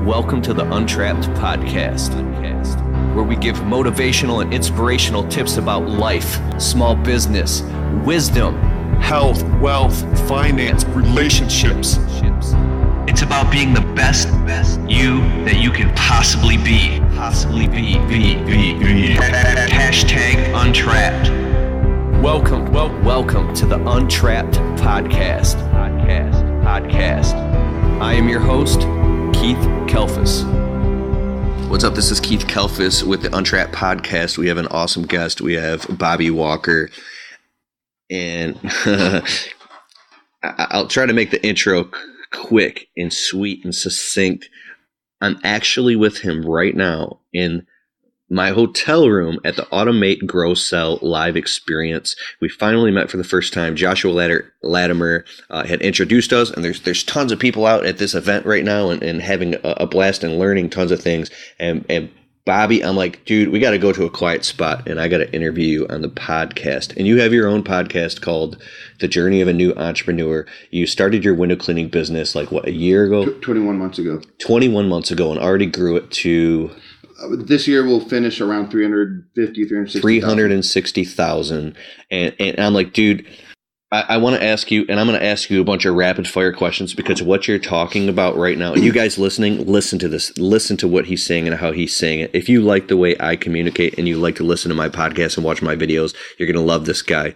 Welcome to the Untrapped podcast, where we give motivational and inspirational tips about life, small business, wisdom, health, wealth, finance, relationships. It's about being the best you that you can possibly be. Hashtag Untrapped. Welcome to the Untrapped podcast. I am your host, Keith Kelfis. What's up? This is Keith Kelfis with the Untrapped podcast. We have an awesome guest. We have Bobby Walker. And I'll try to make the intro quick and sweet and succinct. I'm actually with him right now in my hotel room at the Automate Grow Sell live experience. We finally met for the first time. Joshua Latimer had introduced us, and there's tons of people out at this event right now and having a blast and learning tons of things. And Bobby, I'm like, dude, we got to go to a quiet spot, and I got to interview you on the podcast. And you have your own podcast called The Journey of a New Entrepreneur. You started your window cleaning business like, what, a year ago? 21 months ago. 21 months ago, and already grew it to... This year we'll finish around 360,000. And I'm like, dude, I want to ask you, and I'm going to ask you a bunch of rapid fire questions because what you're talking about right now, and you guys listening, listen to this, listen to what he's saying and how he's saying it. If you like the way I communicate and you like to listen to my podcast and watch my videos, you're going to love this guy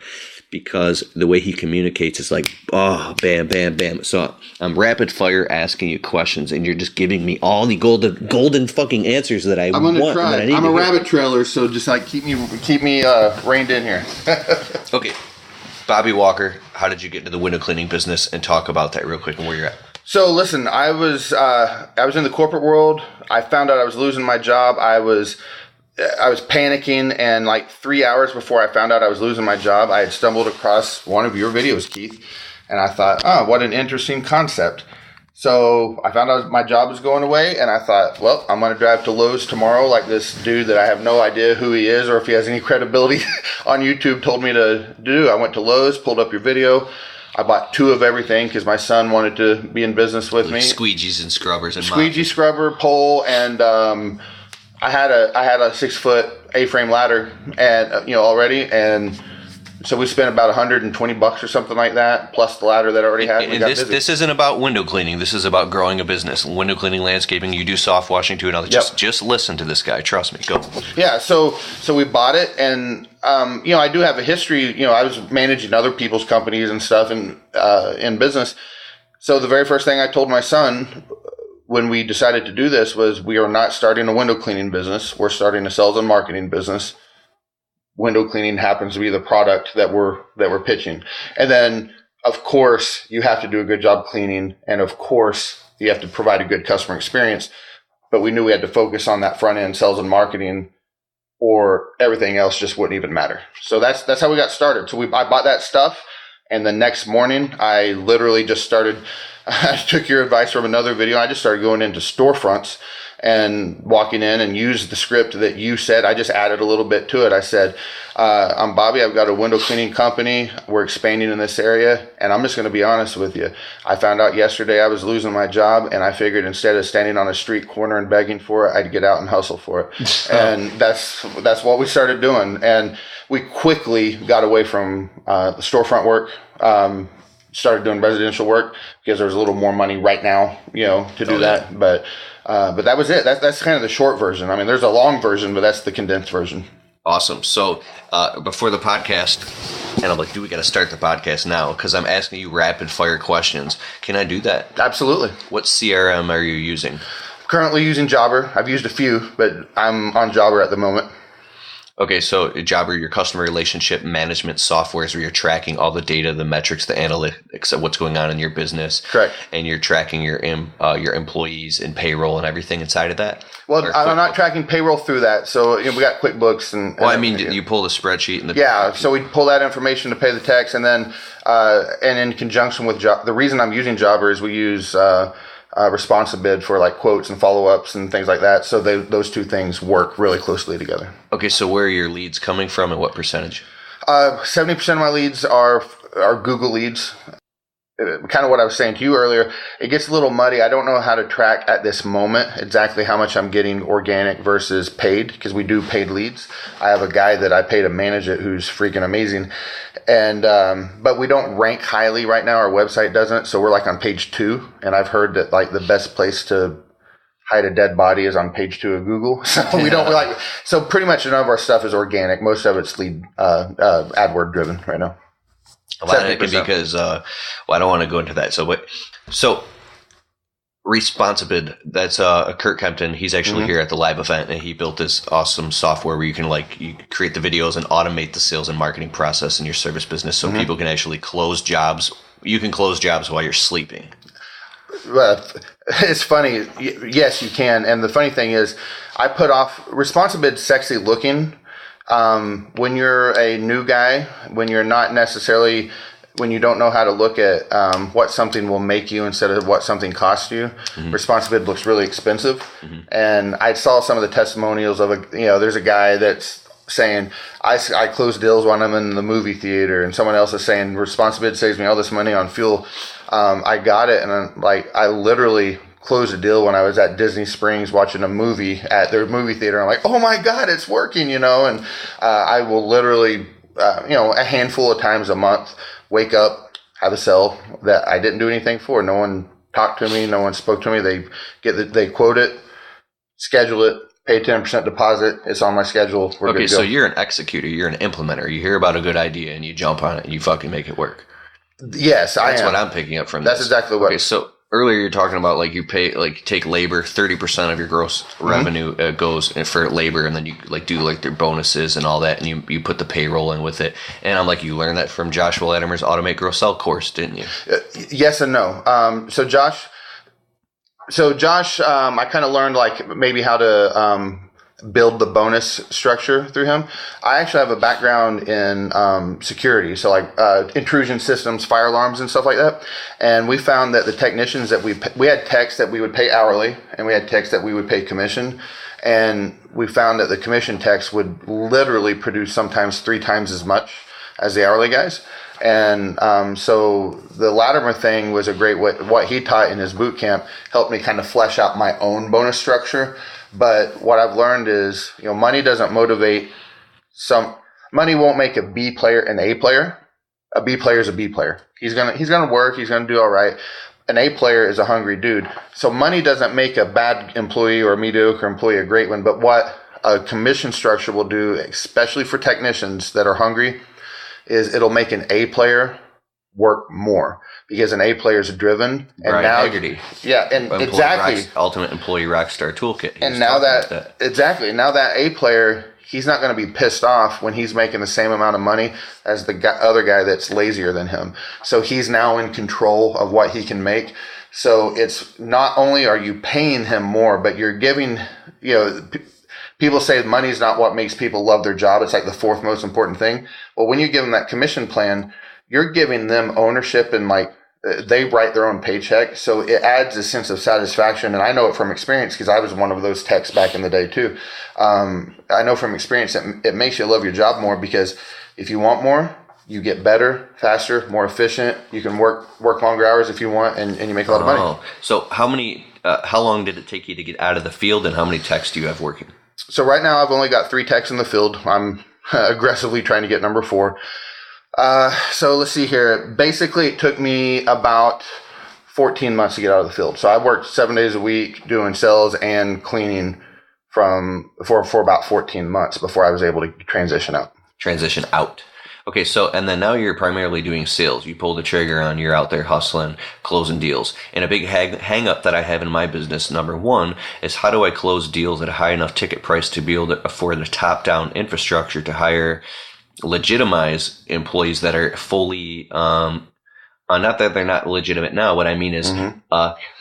because the way he communicates is like, oh, bam, bam, bam. So I'm rapid fire asking you questions and you're just giving me all the golden fucking answers that I'm going to try. I'm a hear. Rabbit trailer, so just like keep me reined in here. Okay. Bobby Walker, how did you get into the window cleaning business, and talk about that real quick and where you're at? So listen, I was in the corporate world. I found out I was losing my job. I was panicking, and like 3 hours before I found out I was losing my job, I had stumbled across one of your videos, Keith, and I thought, oh, what an interesting concept. So I found out my job was going away, and I thought, well, I'm going to drive to Lowe's tomorrow like this dude that I have no idea who he is or if he has any credibility on YouTube told me to do. I went to Lowe's, pulled up your video. I bought 2 of everything because my son wanted to be in business with me. Squeegees and scrubbers. And squeegee, scrubber, pole, and I had a 6-foot A-frame ladder and already, and so we spent about $120 or something like that, plus the ladder that I already had. And this isn't about window cleaning. This is about growing a business. Window cleaning, landscaping. You do soft washing too. And just listen to this guy. Trust me. Go. Yeah. So we bought it, and I do have a history. I was managing other people's companies and stuff in business. So the very first thing I told my son when we decided to do this was, we are not starting a window cleaning business. We're starting a sales and marketing business. Window cleaning happens to be the product that we're pitching. And then, of course, you have to do a good job cleaning. And of course, you have to provide a good customer experience. But we knew we had to focus on that front end sales and marketing, or everything else just wouldn't even matter. So that's how we got started. So I bought that stuff. And the next morning, I literally just started, I took your advice from another video. I just started going into storefronts and walking in and used the script that you said. I just added a little bit to it. I said, I'm Bobby. I've got a window cleaning company. We're expanding in this area. And I'm just going to be honest with you. I found out yesterday I was losing my job, and I figured instead of standing on a street corner and begging for it, I'd get out and hustle for it. And that's what we started doing. And we quickly got away from the storefront work, started doing residential work because there was a little more money right now, to do that. But that was it. That's kind of the short version. I mean, there's a long version, but that's the condensed version. Awesome. So before the podcast, and I'm like, dude, we got to start the podcast now because I'm asking you rapid fire questions. Can I do that? Absolutely. What CRM are you using? Currently using Jobber. I've used a few, but I'm on Jobber at the moment. Okay, so Jobber, your customer relationship management software is where you're tracking all the data, the metrics, the analytics of what's going on in your business. Correct. And you're tracking your employees and payroll and everything inside of that? Well, I'm not tracking payroll through that. So we got QuickBooks and well, I mean, you pull the spreadsheet and so we pull that information to pay the tax, and then and in conjunction with the reason I'm using Jobber is we use Responsibid for like quotes and follow-ups and things like that. So those two things work really closely together. Okay, so where are your leads coming from and what percentage? 70% of my leads are Google leads. kind of what I was saying to you earlier, it gets a little muddy. I don't know how to track at this moment exactly how much I'm getting organic versus paid, because we do paid leads. I have a guy that I pay to manage it who's freaking amazing. And but we don't rank highly right now. Our website doesn't. So we're like on page 2. And I've heard that like the best place to hide a dead body is on page 2 of Google. So so pretty much none of our stuff is organic. Most of it's lead AdWord driven right now. A lot of it because, I don't want to go into that. So Responsibid, that's Kurt Kempton. He's actually here at the live event, and he built this awesome software where you can you create the videos and automate the sales and marketing process in your service business, so people can actually close jobs. You can close jobs while you're sleeping. It's funny. Yes, you can. And the funny thing is, I put off Responsibid sexy looking. When you're a new guy, when you're not necessarily, when you don't know how to look at what something will make you instead of what something costs you, Responsibid looks really expensive. And I saw some of the testimonials of there's a guy that's saying, I close deals when I'm in the movie theater, and someone else is saying Responsibid saves me all this money on fuel. I got it, and I literally closed a deal when I was at Disney Springs watching a movie at their movie theater. I'm like, oh my God, it's working, and I will literally, a handful of times a month, wake up, have a sale that I didn't do anything for. No one talked to me. No one spoke to me. They quote it, schedule it, pay 10% deposit. It's on my schedule. We're good to go. So you're an executor. You're an implementer. You hear about a good idea and you jump on it and you fucking make it work. Yes, I am. That's what I'm picking up from this. That's exactly what. Okay, so earlier you're talking about you pay, take labor, 30% of your gross revenue goes for labor, and then you do their bonuses and all that, and you put the payroll in with it. And I'm you learned that from Joshua Latimer's Automate Grow Sell course, didn't you? Yes and no. So Josh, I kind of learned maybe how to build the bonus structure through him. I actually have a background in security, so intrusion systems, fire alarms, and stuff like that. And we found that the technicians that we had techs that we would pay hourly, and we had techs that we would pay commission. And we found that the commission techs would literally produce sometimes 3 times as much as the hourly guys. And so the Latimer thing was a great way. What he taught in his boot camp helped me kind of flesh out my own bonus structure. But what I've learned is, money doesn't motivate money won't make a B player an A player. A B player is a B player. He's gonna work. He's gonna do all right. An A player is a hungry dude. So money doesn't make a bad employee or a mediocre employee a great one. But what a commission structure will do, especially for technicians that are hungry, is it'll make an A player work more, because an A player is driven. And Brian now, Haggerty. Yeah, and exactly. Ultimate Employee Rockstar Toolkit. And now that A player, he's not going to be pissed off when he's making the same amount of money as the other guy that's lazier than him. So he's now in control of what he can make. So it's not only are you paying him more, but you're giving, people say money's not what makes people love their job. It's the 4th most important thing. Well, when you give them that commission plan, you're giving them ownership, and they write their own paycheck. So it adds a sense of satisfaction. And I know it from experience, because I was one of those techs back in the day too. I know from experience that it makes you love your job more, because if you want more, you get better, faster, more efficient. You can work longer hours if you want, and you make a lot of money. So how long did it take you to get out of the field, and how many techs do you have working? So right now I've only got 3 techs in the field. I'm aggressively trying to get number 4. So let's see here. Basically, it took me about 14 months to get out of the field. So I worked 7 days a week doing sales and cleaning for about 14 months before I was able to transition out. Okay, so, and then now you're primarily doing sales. You pull the trigger on, you're out there hustling, closing deals. And a big hang up that I have in my business, number 1, is how do I close deals at a high enough ticket price to be able to afford the top-down infrastructure to legitimize employees that are fully, not that they're not legitimate now. What I mean is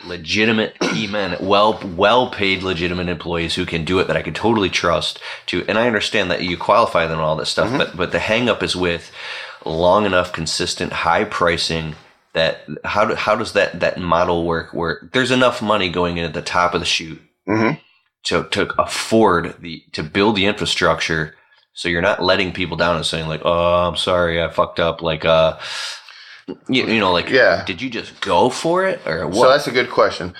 legitimate key men, well-paid legitimate employees who can do it, that I can totally trust to. And I understand that you qualify them and all that stuff, but the hang up is with long enough, consistent, high pricing. That how does that model work? Where there's enough money going in at the top of the chute to afford to build the infrastructure, so you're not letting people down and saying oh, I'm sorry, I fucked up. Did you just go for it or what? So that's a good question.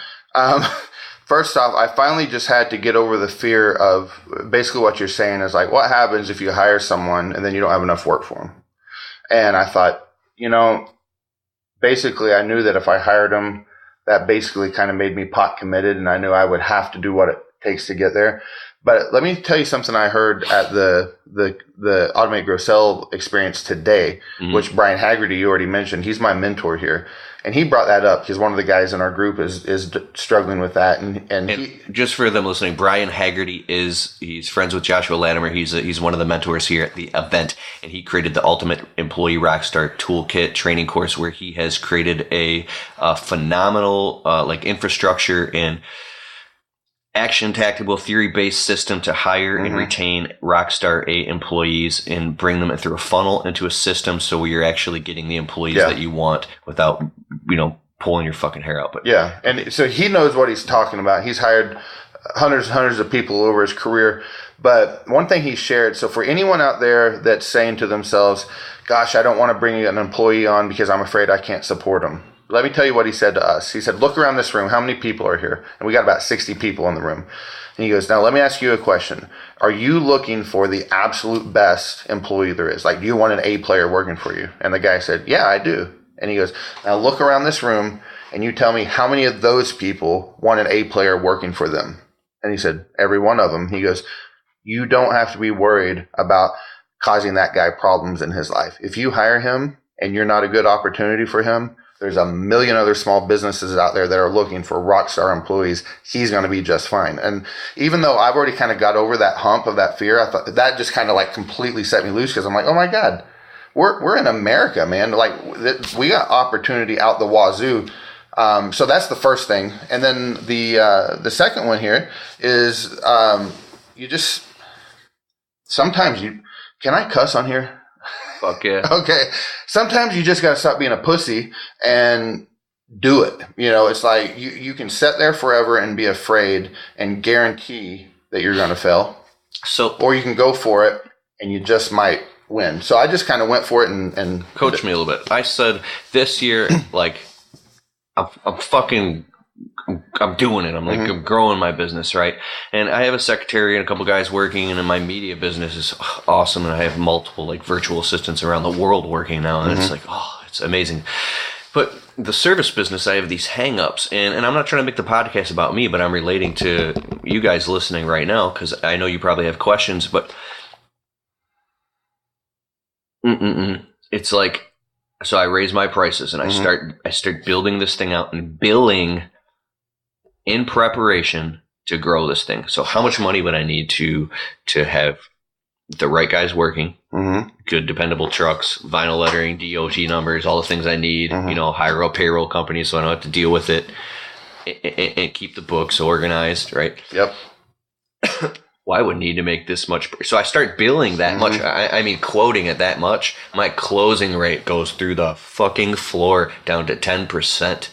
First off, I finally just had to get over the fear of basically what you're saying is like, what happens if you hire someone and then you don't have enough work for them? And I thought, basically I knew that if I hired them, that basically kind of made me pot committed, and I knew I would have to do what it takes to get there. But let me tell you something I heard at the Automate Grow Sell experience today, which Brian Haggerty, you already mentioned. He's my mentor here. And he brought that up because one of the guys in our group is struggling with that. And he, just for them listening, Brian Haggerty he's friends with Joshua Latimer. He's one of the mentors here at the event, and he created the Ultimate Employee Rockstar Toolkit training course, where he has created a phenomenal infrastructure and action tactical theory-based system to hire and retain Rockstar A employees and bring them through a funnel into a system so you're actually getting the employees that you want without, pulling your fucking hair out. But yeah, and so he knows what he's talking about. He's hired hundreds of people over his career. But one thing he shared, so for anyone out there that's saying to themselves, gosh, I don't want to bring an employee on because I'm afraid I can't support them. Let me tell you what he said to us. He said, look around this room. How many people are here? And we got about 60 people in the room. And he goes, now let me ask you a question. Are you looking for the absolute best employee there is? Like, do you want an A player working for you? And the guy said, yeah, I do. And he goes, now look around this room and you tell me how many of those people want an A player working for them. And he said, every one of them. He goes, you don't have to be worried about causing that guy problems in his life. If you hire him and you're not a good opportunity for him, there's a million other small businesses out there that are looking for Rockstar employees. He's going to be just fine. And even though I've already kind of got over that hump of that fear, I thought that just kind of like completely set me loose, because I'm like, oh my God, we're in America, man. Like, we got opportunity out the wazoo. So that's the first thing. And then the second one here is sometimes can I cuss on here? Fuck yeah. Okay. Sometimes you just got to stop being a pussy and do it. It's like you can sit there forever and be afraid and guarantee that you're going to fail. Or you can go for it and you just might win. So I just kind of went for it and coach me a little bit. I said this year, like, I'm doing it. I'm growing my business, right? And I have a secretary and a couple guys working, and my media business is awesome. And I have multiple virtual assistants around the world working now, and it's it's amazing. But the service business, I have these hang-ups, and I'm not trying to make the podcast about me, but I'm relating to you guys listening right now, because I know you probably have questions, but it's like, so I raise my prices and I start building this thing out and billing in preparation to grow this thing. So how much money would I need to have the right guys working, good dependable trucks, vinyl lettering, DOT numbers, all the things I need, hire a payroll company so I don't have to deal with it, and keep the books organized, right? Yep. Well, I would need to make this much. So I start billing that much. I mean, quoting it that much. My closing rate goes through the fucking floor down to 10%.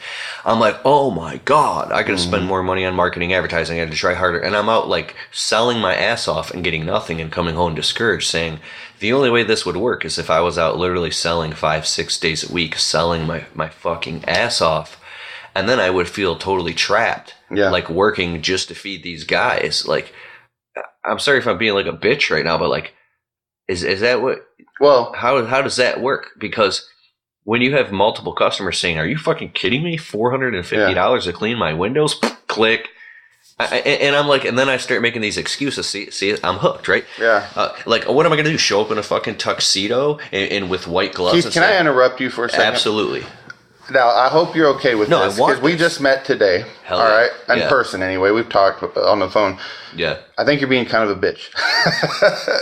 I'm like, oh my God, I could spend more money on marketing, advertising. I had to try harder. And I'm out selling my ass off and getting nothing and coming home discouraged, saying the only way this would work is if I was out literally selling 5-6 days a week, selling my fucking ass off. And then I would feel totally trapped, working just to feed these guys. I'm sorry if I'm being like a bitch right now, but is that what? Well, how does that work? Because when you have multiple customers saying, "Are you fucking kidding me? $450 to clean my windows?" Click, and I'm like, and then I start making these excuses. See, I'm hooked, right? Yeah. What am I gonna do? Show up in a fucking tuxedo and with white gloves? Keith, can I interrupt you for a second? Absolutely. Now, I hope you're okay with this, because we just met today, Hell all right? Yeah. In person, anyway. We've talked on the phone. Yeah. I think you're being kind of a bitch.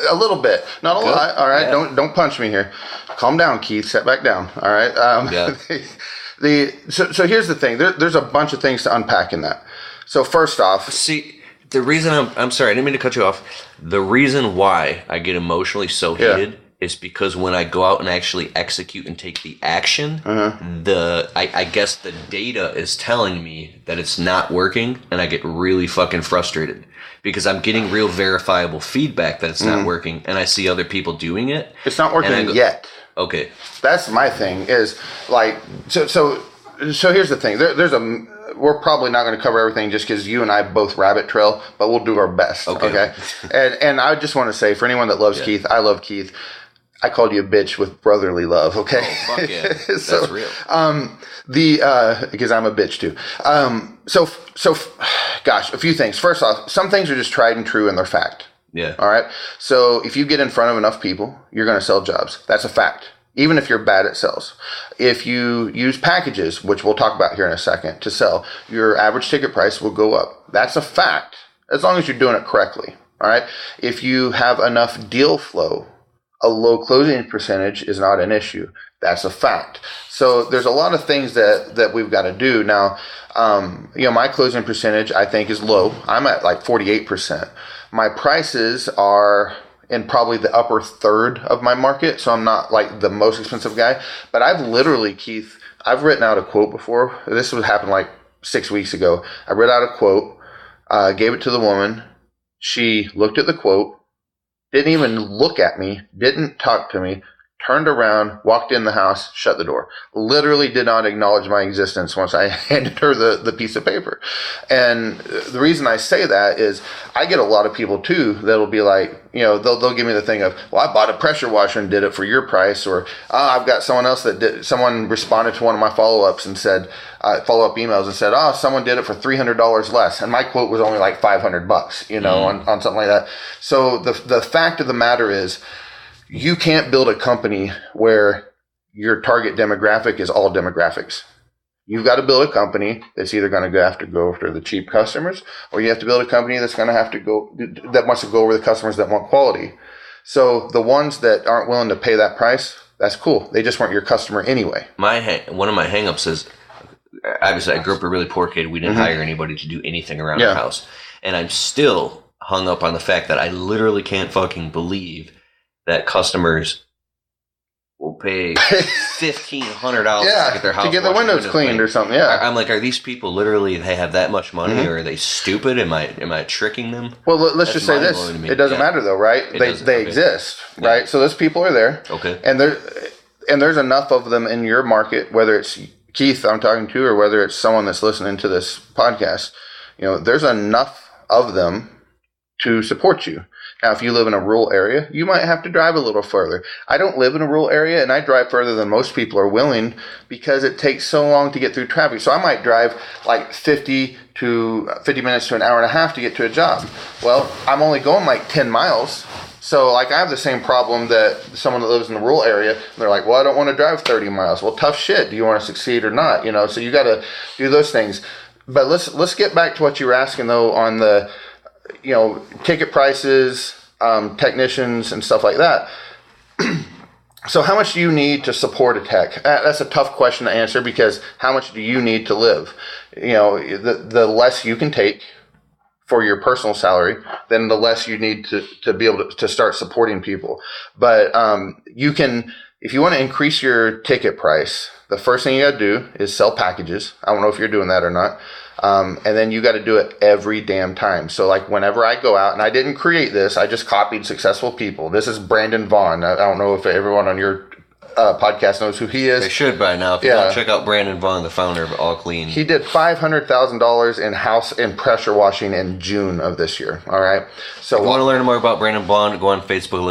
A little bit. Not a lot, all right? Yeah. Don't punch me here. Calm down, Keith. Sit back down, all right? So here's the thing. There's a bunch of things to unpack in that. So first off... See, the reason I'm sorry, I didn't mean to cut you off. The reason why I get emotionally so heated is because when I go out and actually execute and take the action, I guess the data is telling me that it's not working, and I get really fucking frustrated because I'm getting real verifiable feedback that it's not working, and I see other people doing it. It's not working yet. Okay. That's my thing is like, so here's the thing. We're probably not going to cover everything just because you and I both rabbit trail, but we'll do our best. Okay. And I just want to say for anyone that loves Keith, I love Keith. I called you a bitch with brotherly love, okay? Oh, fuck yeah. That's real. Because I'm a bitch too. Gosh, a few things. First off, some things are just tried and true and they're fact. Yeah. All right? So if you get in front of enough people, you're going to sell jobs. That's a fact. Even if you're bad at sales. If you use packages, which we'll talk about here in a second, to sell, your average ticket price will go up. That's a fact, as long as you're doing it correctly. All right? If you have enough deal flow, a low closing percentage is not an issue. That's a fact. So there's a lot of things that we've got to do. Now, my closing percentage, I think, is low. I'm at like 48%. My prices are in probably the upper third of my market, so I'm not like the most expensive guy. But I've literally, Keith, I've written out a quote before. This would happen like 6 weeks ago. I read out a quote, gave it to the woman. She looked at the quote, didn't even look at me, didn't talk to me, turned around, walked in the house, shut the door. Literally did not acknowledge my existence once I handed her the piece of paper. And the reason I say that is I get a lot of people too that'll be like, they'll give me the thing of, well, I bought a pressure washer and did it for your price, or I've got someone else someone responded to one of my follow-ups and said, follow-up emails and said, someone did it for $300 less. And my quote was only like $500, on something like that. So the fact of the matter is, you can't build a company where your target demographic is all demographics. You've got to build a company that's either going to go after the cheap customers, or you have to build a company that's going to have to that wants to go over the customers that want quality. So the ones that aren't willing to pay that price, that's cool. They just weren't your customer anyway. One of my hangups is, obviously, I grew up a really poor kid. We didn't hire anybody to do anything around our house. And I'm still hung up on the fact that I literally can't fucking believe that customers will pay $1,500 to get their house to get the windows cleaned or something. Yeah, I'm like, are these people literally? They have that much money, or are they stupid? Am I tricking them? Well, let's just say this: it doesn't matter though, right? They exist, right? So those people are there, and there's enough of them in your market, whether it's Keith I'm talking to, or whether it's someone that's listening to this podcast. There's enough of them to support you. Now, if you live in a rural area, you might have to drive a little further. I don't live in a rural area, and I drive further than most people are willing because it takes so long to get through traffic. So I might drive like 50 minutes to an hour and a half to get to a job. Well, I'm only going like 10 miles. So like I have the same problem that someone that lives in the rural area, they're like, well, I don't want to drive 30 miles. Well, tough shit. Do you want to succeed or not? So you got to do those things. But let's get back to what you were asking though on the ticket prices, technicians and stuff like that. So how much do you need to support a tech? That's a tough question to answer because how much do you need to live? The less you can take for your personal salary, then the less you need to be able to start supporting people. But you can, if you want to increase your ticket price, the first thing you got to do is sell packages. I don't know if you're doing that or not. And then you got to do it every damn time. So like whenever I go out, and I didn't create this, I just copied successful people. This is Brandon Vaughn. I don't know if everyone on your podcast knows who he is. They should by now. If you don't, check out Brandon Vaughn, the founder of All Clean. He did $500,000 in pressure washing in June of this year. All right. So if you want to learn more about Brandon Vaughn, go on Facebook,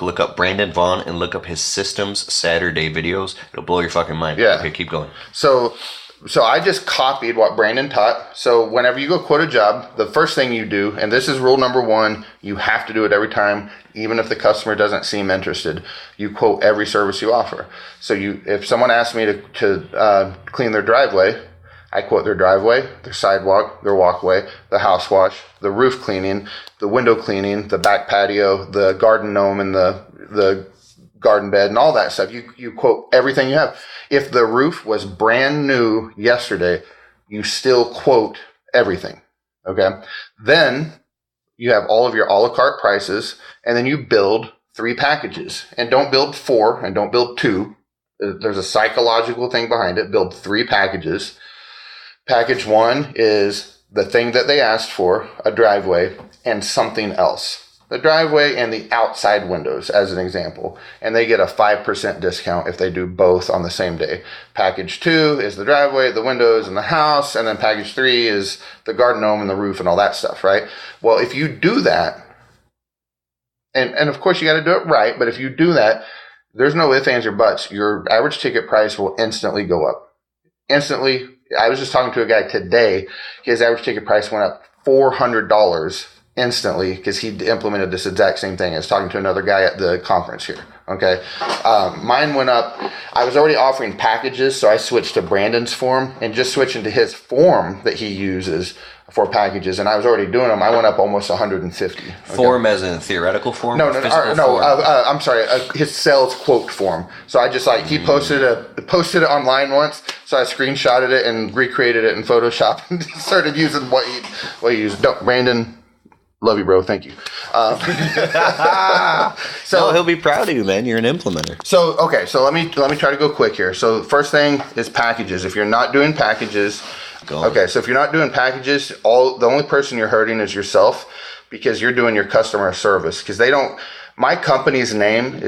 look up Brandon Vaughn, and look up his Systems Saturday videos. It'll blow your fucking mind. Yeah. Okay, keep going. So I just copied what Brandon taught. So whenever you go quote a job, the first thing you do, and this is rule number 1, you have to do it every time, even if the customer doesn't seem interested. You quote every service you offer. So if someone asks me to clean their driveway, I quote their driveway, their sidewalk, their walkway, the house wash, the roof cleaning, the window cleaning, the back patio, the garden gnome, and the garden bed and all that stuff. You quote everything you have. If the roof was brand new yesterday, you still quote everything. Okay. Then you have all of your a la carte prices, and then you build 3 packages. And don't build 4 and don't build 2. There's a psychological thing behind it. Build 3 packages. Package 1 is the thing that they asked for, a driveway, and something else. The driveway and the outside windows, as an example. And they get a 5% discount if they do both on the same day. Package 2 is the driveway, the windows, and the house. And then package 3 is the garden gnome and the roof and all that stuff, right? Well, if you do that, and of course you got to do it right, but if you do that, there's no ifs, ands, or buts. Your average ticket price will instantly go up. Instantly. I was just talking to a guy today. His average ticket price went up $400 instantly because he implemented this exact same thing. I was talking to another guy at the conference here. Okay. Mine went up. I was already offering packages, so I switched to Brandon's form and just switching to his form that he uses for packages. And I was already doing them. I went up almost 150. Okay? Form as in theoretical form? No, I'm sorry. His sales quote form. So I just he posted it online once. So I screenshotted it and recreated it in Photoshop and started using what he used. Brandon, love you, bro. Thank you. So he'll be proud of you, man. You're an implementer. So let me try to go quick here. So first thing is packages. If you're not doing packages, so if you're not doing packages, the only person you're hurting is yourself because you're doing your customer service. Because my company's name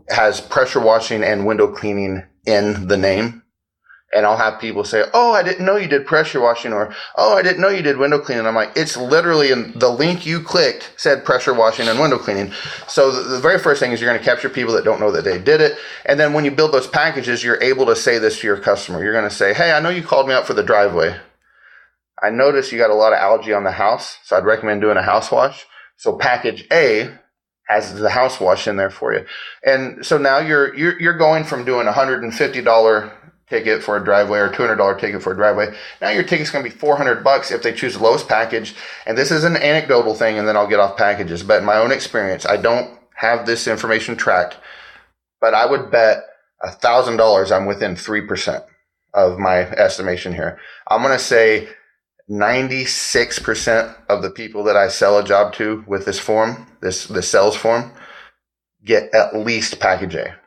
has pressure washing and window cleaning in the name. And I'll have people say, oh, I didn't know you did pressure washing, or, oh, I didn't know you did window cleaning. I'm like, it's literally in the link you clicked said pressure washing and window cleaning. So the very first thing is you're going to capture people that don't know that they did it. And then when you build those packages, you're able to say this to your customer. You're going to say, hey, I know you called me out for the driveway. I noticed you got a lot of algae on the house, so I'd recommend doing a house wash. So package A has the house wash in there for you. And so now you're going from doing $150 ticket for a driveway or $200 ticket for a driveway. Now your ticket's going to be $400 if they choose the lowest package. And this is an anecdotal thing, and then I'll get off packages. But in my own experience, I don't have this information tracked, but I would bet $1,000 I'm within 3% of my estimation here. I'm going to say 96% of the people that I sell a job to with this form, this sales form, get at least package A.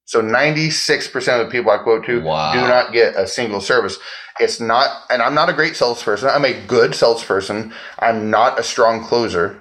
So 96% of the people I quote to do not get a single service. It's not, and I'm not a great salesperson. I'm a good salesperson. I'm not a strong closer.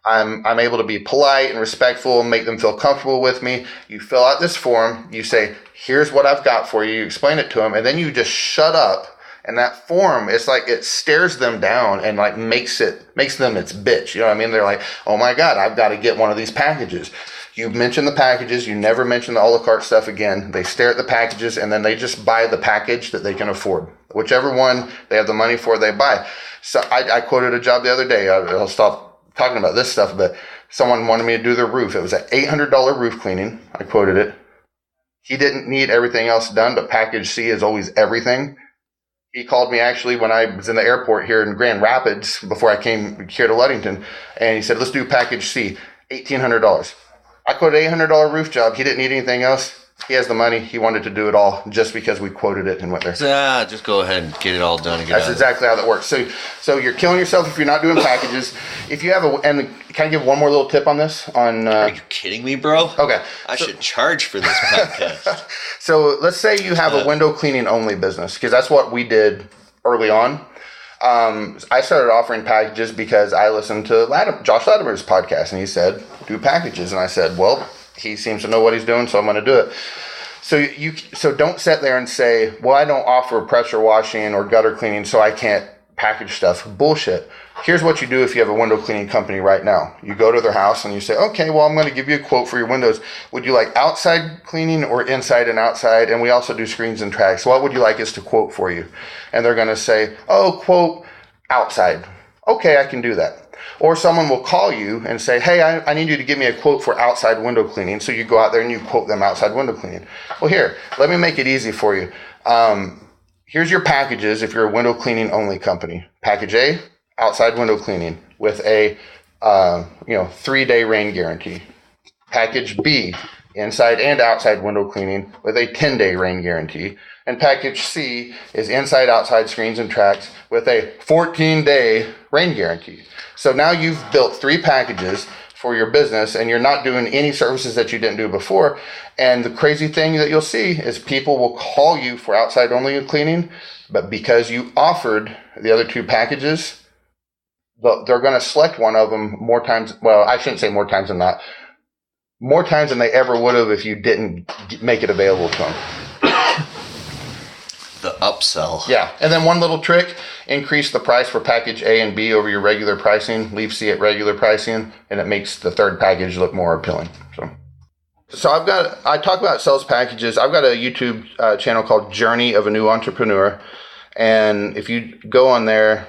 I'm able to be polite and respectful and make them feel comfortable with me. You fill out this form. You say, here's what I've got for you. You explain it to them, and then you just shut up. And that form, it's like it stares them down and like makes them its bitch. You know what I mean? They're like, oh my God, I've got to get one of these packages. You mention the packages. You never mention the a la carte stuff again. They stare at the packages and then they just buy the package that they can afford. Whichever one they have the money for, they buy. So I quoted a job the other day. I'll stop talking about this stuff, but someone wanted me to do their roof. It was an $800 roof cleaning. I quoted it. He didn't need everything else done, but package C is always everything. He called me actually when I was in the airport here in Grand Rapids before I came here to Ludington, and he said, let's do package C, $1,800. I quoted an $800 roof job. He didn't need anything else. He has the money. He wanted to do it all just because we quoted it and went there. Just go ahead and get it all done. That's exactly how that works. So you're killing yourself if you're not doing packages. If you have and can I give one more little tip on this? Are you kidding me, bro? Okay. I should charge for this podcast. So let's say you have a window cleaning only business, because that's what we did early on. I started offering packages because I listened to Josh Latimer's podcast, and he said, do packages. And I said, well, he seems to know what he's doing, so I'm going to do it. So don't sit there and say, well, I don't offer pressure washing or gutter cleaning, so I can't package stuff. Bullshit. Here's what you do if you have a window cleaning company right now. You go to their house and you say, okay, well, I'm going to give you a quote for your windows. Would you like outside cleaning or inside and outside? And we also do screens and tracks. What would you like us to quote for you? And they're going to say, oh, quote outside. Okay, I can do that. Or someone will call you and say, hey, I need you to give me a quote for outside window cleaning. So you go out there and you quote them outside window cleaning. Well, here, let me make it easy for you. Here's your packages if you're a window cleaning only company. Package A, outside window cleaning with a 3-day rain guarantee. Package B, inside and outside window cleaning with a 10-day rain guarantee. And package C is inside, outside screens and tracks with a 14-day rain guarantee. So now you've built 3 packages for your business, and you're not doing any services that you didn't do before. And the crazy thing that you'll see is people will call you for outside only cleaning, but because you offered the other 2 packages, they're going to select one of them more times. Well, I shouldn't say more times than not. More times than they ever would have if you didn't make it available to them. The upsell. Yeah. And then one little trick, increase the price for package A and B over your regular pricing. Leave C at regular pricing, and it makes the third package look more appealing. So I talk about sales packages. I've got a YouTube channel called Journey of a New Entrepreneur. And if you go on there,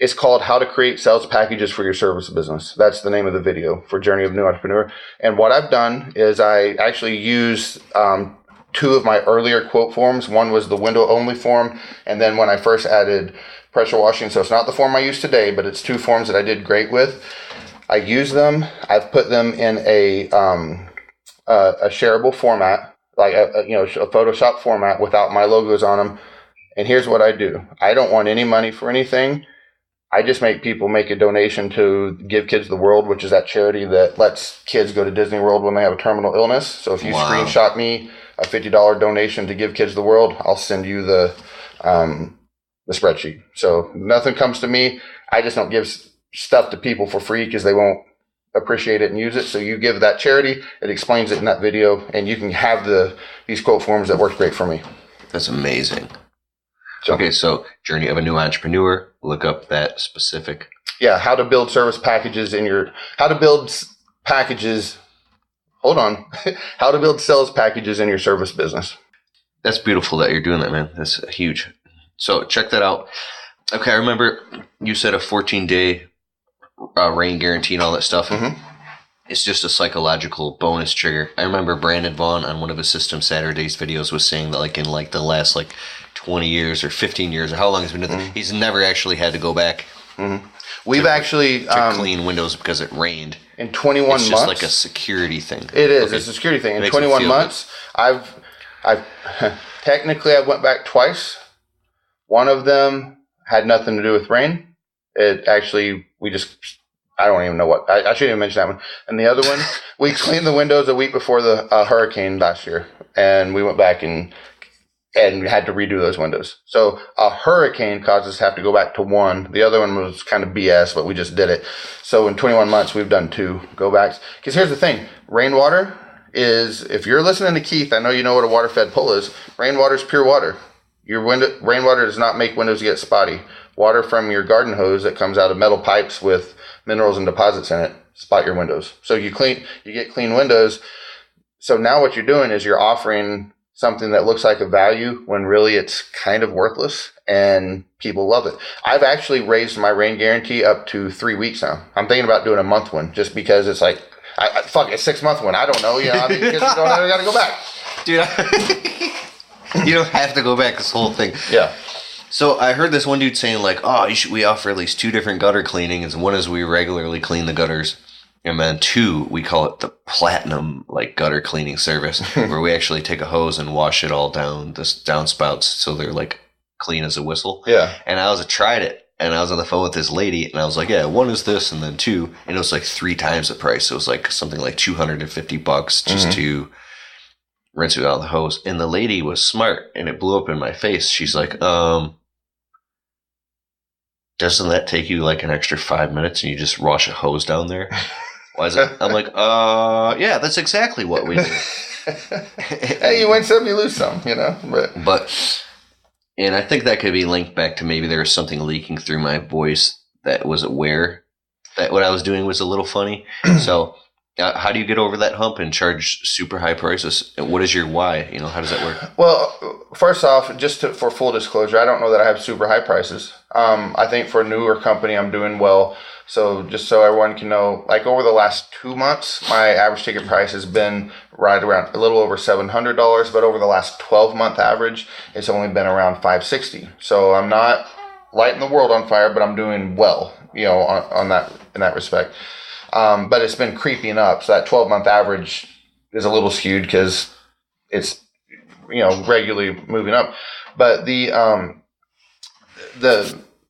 it's called How to Create Sales Packages for Your Service Business. That's the name of the video for Journey of a New Entrepreneur. And what I've done is I actually use 2 of my earlier quote forms. One was the window only form, and then when I first added pressure washing, so it's not the form I use today, but it's 2 forms that I did great with. I use them. I've put them in a shareable format, like a Photoshop format without my logos on them. And here's what I do. I don't want any money for anything. I just make people make a donation to Give Kids the World, which is that charity that lets kids go to Disney World when they have a terminal illness. So if you screenshot me a $50 donation to Give Kids the World, I'll send you the spreadsheet. So nothing comes to me. I just don't give stuff to people for free because they won't appreciate it and use it. So you give that charity, it explains it in that video, and you can have these quote forms that work great for me. That's amazing. Okay, so Journey of a New Entrepreneur, look up that specific. Yeah, how to build service packages how to build sales packages in your service business. That's beautiful that you're doing that, man. That's huge. So check that out. Okay, I remember you said a 14-day rain guarantee and all that stuff. Mm-hmm. It's just a psychological bonus trigger. I remember Brandon Vaughn on one of his System Saturdays videos was saying that in the last 20 years or 15 years or how long he's been doing he's never actually had to go back. Mm-hmm. We've actually clean windows because it rained. In 21 months. It's just like a security thing. It is. Okay. It's a security thing. In 21 months, I've technically I went back twice. One of them had nothing to do with rain. It actually, I don't even know what, I shouldn't even mention that one. And the other one, we cleaned the windows a week before the hurricane last year. And we went back and had to redo those windows. So a hurricane caused us to have to go back to one. The other one was kind of BS, but we just did it. So in 21 months, we've done 2 go backs. Because here's the thing. Rainwater is, if you're listening to Keith, I know you know what a water-fed pull is. Rainwater is pure water. Rainwater does not make windows get spotty. Water from your garden hose that comes out of metal pipes with minerals and deposits in it spot your windows. So you get clean windows. So now what you're doing is you're offering something that looks like a value when really it's kind of worthless, and people love it. I've actually raised my rain guarantee up to 3 weeks now. I'm thinking about doing a month one just because it's like, a 6-month one. I don't know, because you don't ever got to go back. Dude, you don't have to go back this whole thing. Yeah. So I heard this one dude saying we offer at least 2 different gutter cleanings. One is we regularly clean the gutters. And then 2, we call it the platinum gutter cleaning service, where we actually take a hose and wash it all down, the downspouts, so they're clean as a whistle. Yeah. And I tried it, and I was on the phone with this lady, and I was like, yeah, 1 is this, and then 2, and it was 3 times the price. So it was something like $250 just to rinse it out of the hose. And the lady was smart, and it blew up in my face. She's like, doesn't that take you an extra 5 minutes, and you just wash a hose down there? Why is it? I'm like, yeah, that's exactly what we do. Hey, you win some, you lose some, But, and I think that could be linked back to maybe there was something leaking through my voice that was aware that what I was doing was a little funny. So, how do you get over that hump and charge super high prices? What is your why? How does that work? Well, first off, for full disclosure, I don't know that I have super high prices. I think for a newer company, I'm doing well. So just so everyone can know, over the last 2 months, my average ticket price has been right around a little over $700. But over the last 12-month average, it's only been around $560. So I'm not lighting the world on fire, but I'm doing well, on that in that respect. But it's been creeping up. So that 12-month average is a little skewed because it's,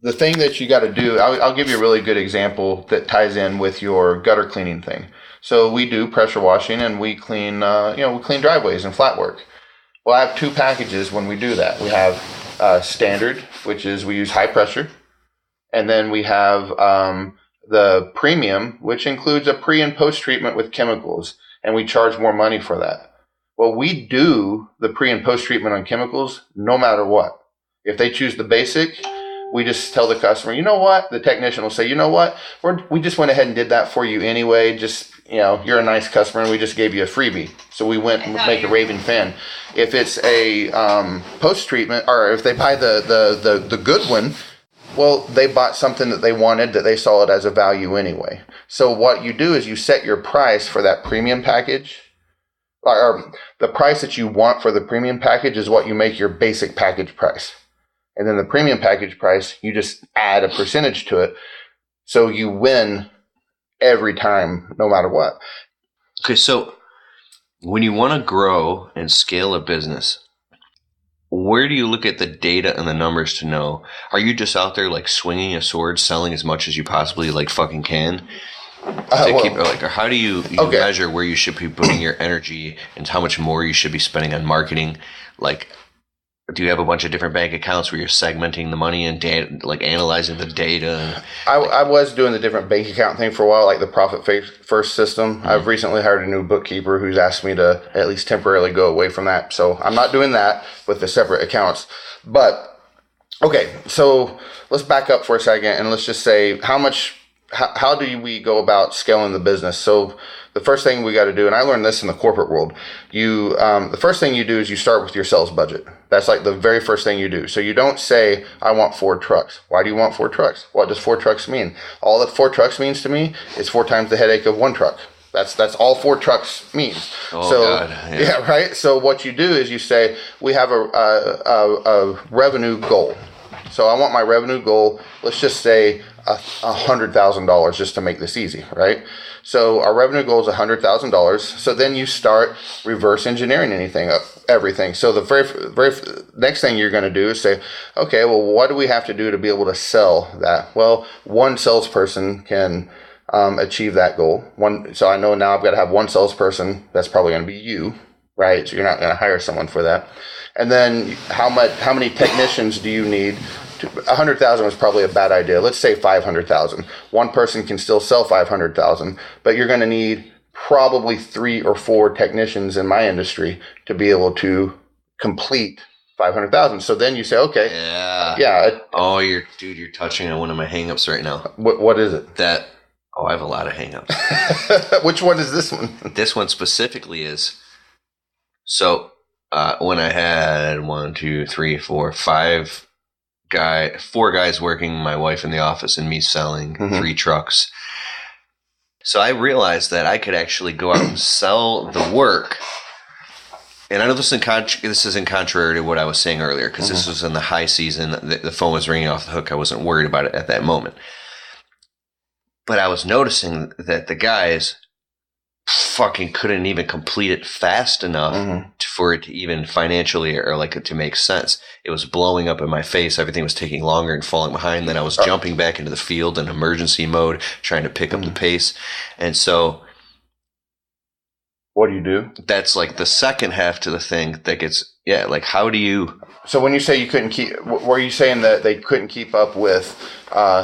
the thing that you got to do, I'll give you a really good example that ties in with your gutter cleaning thing. So we do pressure washing and we clean, we clean driveways and flat work. Well, I have 2 packages when we do that. We have standard, which is we use high pressure. And then we have the premium, which includes a pre and post treatment with chemicals. And we charge more money for that. Well, we do the pre and post treatment on chemicals no matter what. If they choose the basic, we just tell the customer, you know what? The technician will say, you know what? We just went ahead and did that for you anyway. Just, you're a nice customer and we just gave you a freebie. So we went and make a raving fan. If it's a post-treatment, or if they buy the good one, well, they bought something that they wanted that they saw it as a value anyway. So what you do is you set your price for that premium package, or the price that you want for the premium package is what you make your basic package price. And then the premium package price, you just add a percentage to it. So you win every time, no matter what. Okay, so when you want to grow and scale a business, where do you look at the data and the numbers to know? Are you just out there like swinging a sword, selling as much as you possibly like fucking can? Or how do you measure where you should be putting your energy and how much more you should be spending on marketing? Like, do you have a bunch of different bank accounts where you're segmenting the money and like analyzing the data? I was doing the different bank account thing for a while, like the profit first system. Mm-hmm. I've recently hired a new bookkeeper who's asked me to at least temporarily go away from that. So I'm not doing that with the separate accounts. But, okay, so let's back up for a second and let's just say how do we go about scaling the business? So the first thing we got to do, and I learned this in the corporate world, the first thing you do is you start with your sales budget. That's like the very first thing you do. So you don't say, I want 4 trucks. Why do you want 4 trucks? What does 4 trucks mean? All that 4 trucks means to me is 4 times the headache of 1 truck. That's all 4 trucks means. Oh, so, God. Yeah, right? So what you do is you say, we have a revenue goal. So I want my revenue goal, let's just say $100,000 just to make this easy, right? So our revenue goal is $100,000. So then you start reverse engineering everything. So the very next thing you're going to do is say, okay, well, what do we have to do to be able to sell that? Well, one salesperson can achieve that goal. So I know now I've got to have one salesperson. That's probably going to be you, right? So you're not going to hire someone for that. And then how many technicians do you need? 100,000 was probably a bad idea. Let's say 500,000. One person can still sell 500,000, but you're going to need probably 3 or 4 technicians in my industry to be able to complete 500,000. So then you say, okay, yeah. Oh, you're touching on one of my hangups right now. What is it? I have a lot of hangups. Which one is this one? This one specifically is so. When I had 4 guys working, my wife in the office and me selling 3 trucks. So I realized that I could actually go out and sell the work. And I know this isn't contrary to what I was saying earlier, because this was in the high season. The phone was ringing off the hook. I wasn't worried about it at that moment. But I was noticing that the guys fucking couldn't even complete it fast enough for it to even financially or like it to make sense. It was blowing up in my face. Everything was taking longer and falling behind. Then I was jumping back into the field in emergency mode, trying to pick up the pace. And so what do you do? That's like the second half to the thing that gets, like how do you... So when you say you couldn't keep, were you saying that they couldn't keep up with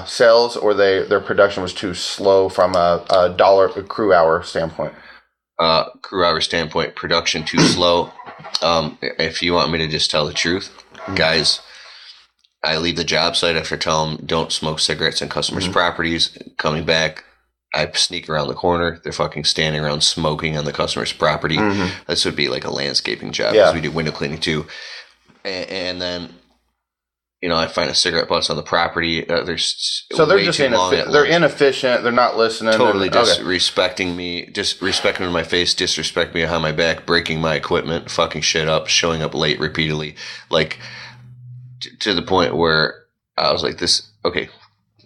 sales, or their production was too slow from a crew hour standpoint? Crew hour standpoint, production too slow. If you want me to just tell the truth, guys, I leave the job site after telling them don't smoke cigarettes on customers' properties. Coming back, I sneak around the corner. They're fucking standing around smoking on the customer's property. This would be like a landscaping job, because we do window cleaning too. And then, I find a cigarette butts on the property. They're just inefficient. They're inefficient. They're not listening. Totally disrespecting me, disrespecting me to my face, disrespect me behind my back, breaking my equipment, fucking shit up, showing up late repeatedly, like to the point where I was like, "This okay."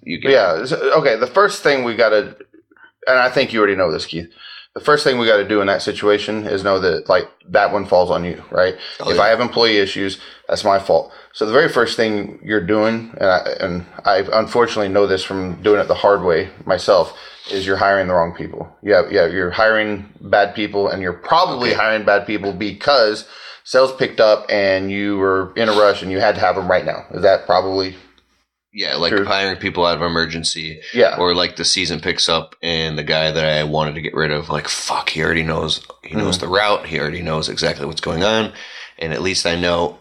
You get okay. The first thing we got to, and I think you already know this, Keith. the first thing we got to do in that situation is know that like that one falls on you, right? If I have employee issues, that's my fault. So the very first thing you're doing, and I unfortunately know this from doing it the hard way myself, is you're hiring the wrong people. You're hiring bad people, and you're probably hiring bad people because sales picked up and you were in a rush and you had to have them right now. Is that probably... Yeah, like true? Hiring people out of emergency. Yeah. Or like the season picks up and the guy that I wanted to get rid of, like, fuck, he already knows. He knows the route. He already knows exactly what's going on. And at least I know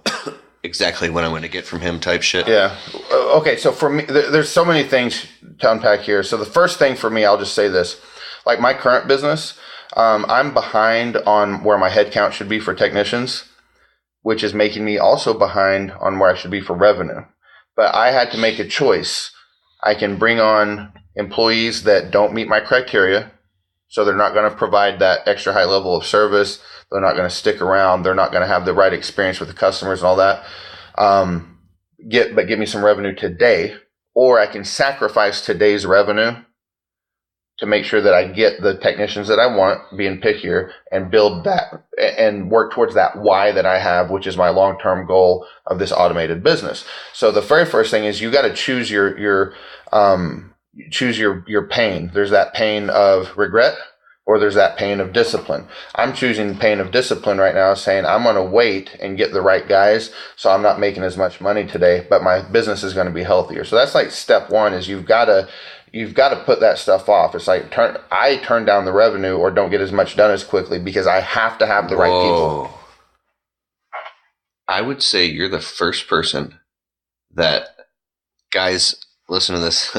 exactly what I'm going to get from him type shit. Yeah. Okay, so for me, there's so many things to unpack here. So the first thing for me, I'll just say this. Like my current business, I'm behind on where my headcount should be for technicians, which is making me also behind on where I should be for revenue. But I had to make a choice. I can bring on employees that don't meet my criteria, so they're not going to provide that extra high level of service. They're not going to stick around. They're not going to have the right experience with the customers and all that. But give me some revenue today, or I can sacrifice today's revenue to make sure that I get the technicians that I want, being pickier, and build that and work towards that why that I have, which is my long-term goal of this automated business. So the very first thing is you got to choose your pain. There's that pain of regret, or there's that pain of discipline. I'm choosing pain of discipline right now, saying I'm going to wait and get the right guys, so I'm not making as much money today, but my business is going to be healthier. So that's like step one, is you've got to put that stuff off. It's like I turn down the revenue or don't get as much done as quickly because I have to have the right people. I would say you're the first person that, guys, listen to this.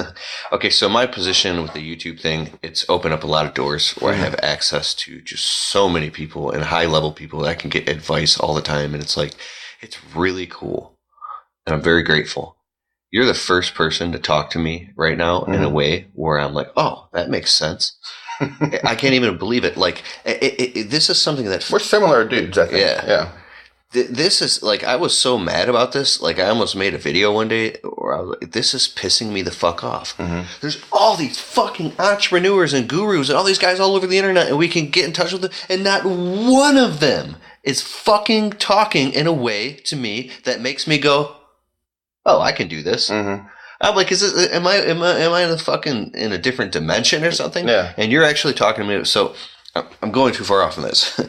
Okay, so my position with the YouTube thing, it's opened up a lot of doors where I have access to just so many people and high-level people that I can get advice all the time. And it's like, it's really cool. And I'm very grateful. You're the first person to talk to me right now in a way where I'm like, oh, that makes sense. I can't even believe it. Like, this is something that... We're similar dudes, I think. Yeah. This is, like, I was so mad about this. Like, I almost made a video one day where I was like, this is pissing me the fuck off. There's all these fucking entrepreneurs and gurus and all these guys all over the internet, and we can get in touch with them, and not one of them is fucking talking in a way to me that makes me go, oh, I can do this. I'm like, am I in the fucking in a different dimension or something? Yeah. And you're actually talking to me. So I'm going too far off on this.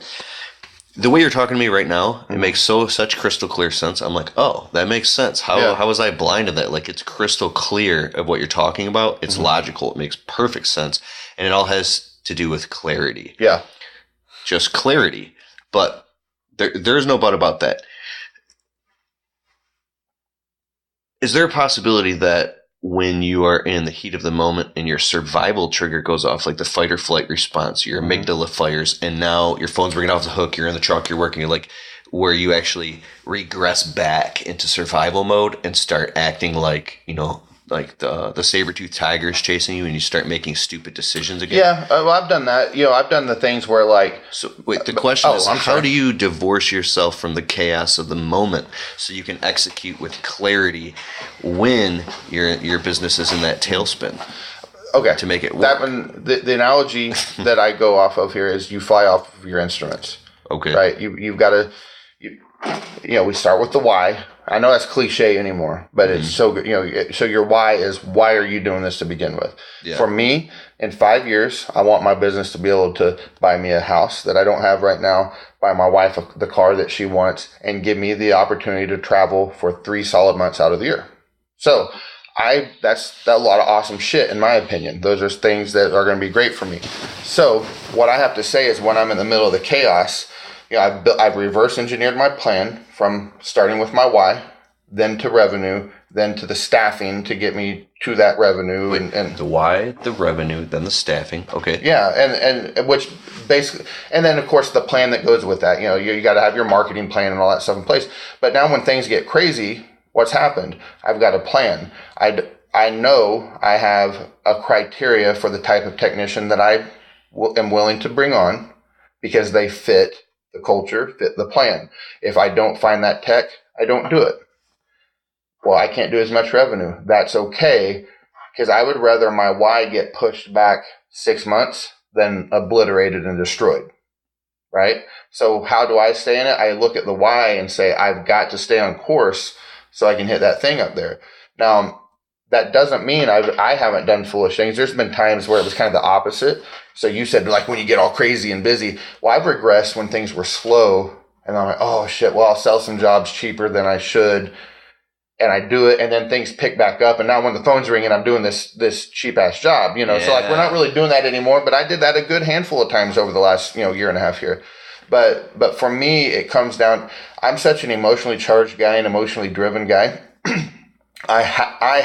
The way you're talking to me right now, it makes such crystal clear sense. I'm like, oh, that makes sense. How was I blind to that? Like, it's crystal clear of what you're talking about. It's logical. It makes perfect sense. And it all has to do with clarity. Yeah. Just clarity. But there's no but about that. Is there a possibility that when you are in the heat of the moment and your survival trigger goes off, like the fight or flight response, your amygdala fires, and now your phone's ringing off the hook, you're in the truck, you're working, you're like, where you actually regress back into survival mode and start acting like, like the saber-toothed tiger is chasing you and you start making stupid decisions again? Yeah, well, I've done that. I've done the things where like... So, wait, the question is, how do you divorce yourself from the chaos of the moment so you can execute with clarity when your business is in that tailspin? Okay. To make it work. That one, the analogy that I go off of here is you fly off of your instruments. Okay. Right? You've got to... we start with the why. I know that's cliche anymore, but it's so good. So your why is, why are you doing this to begin with? Yeah. For me, in 5 years, I want my business to be able to buy me a house that I don't have right now, buy my wife the car that she wants, and give me the opportunity to travel for 3 solid months out of the year. So that's a lot of awesome shit, in my opinion. Those are things that are going to be great for me. So what I have to say is, when I'm in the middle of the chaos, I've reverse engineered my plan from starting with my why, then to revenue, then to the staffing to get me to that revenue. Wait, and the why, the revenue, then the staffing. Okay. Yeah, and which basically, and then of course the plan that goes with that. You got to have your marketing plan and all that stuff in place. But now when things get crazy, what's happened? I've got a plan. I know I have a criteria for the type of technician that I am willing to bring on because they fit the culture, fit the plan. If I don't find that tech, I don't do it. Well, I can't do as much revenue. That's okay, because I would rather my why get pushed back 6 months than obliterated and destroyed, right? So how do I stay in it? I look at the why and say, I've got to stay on course so I can hit that thing up there. Now, that doesn't mean I haven't done foolish things. There's been times where it was kind of the opposite. So you said, like, when you get all crazy and busy. Well, I've regressed when things were slow, and I'm like, oh, shit, well, I'll sell some jobs cheaper than I should. And I do it, and then things pick back up. And now when the phone's ringing, I'm doing this cheap-ass job, you know. Yeah. So, like, we're not really doing that anymore. But I did that a good handful of times over the last, year and a half here. But for me, it comes down, I'm such an emotionally charged guy, an emotionally driven guy. I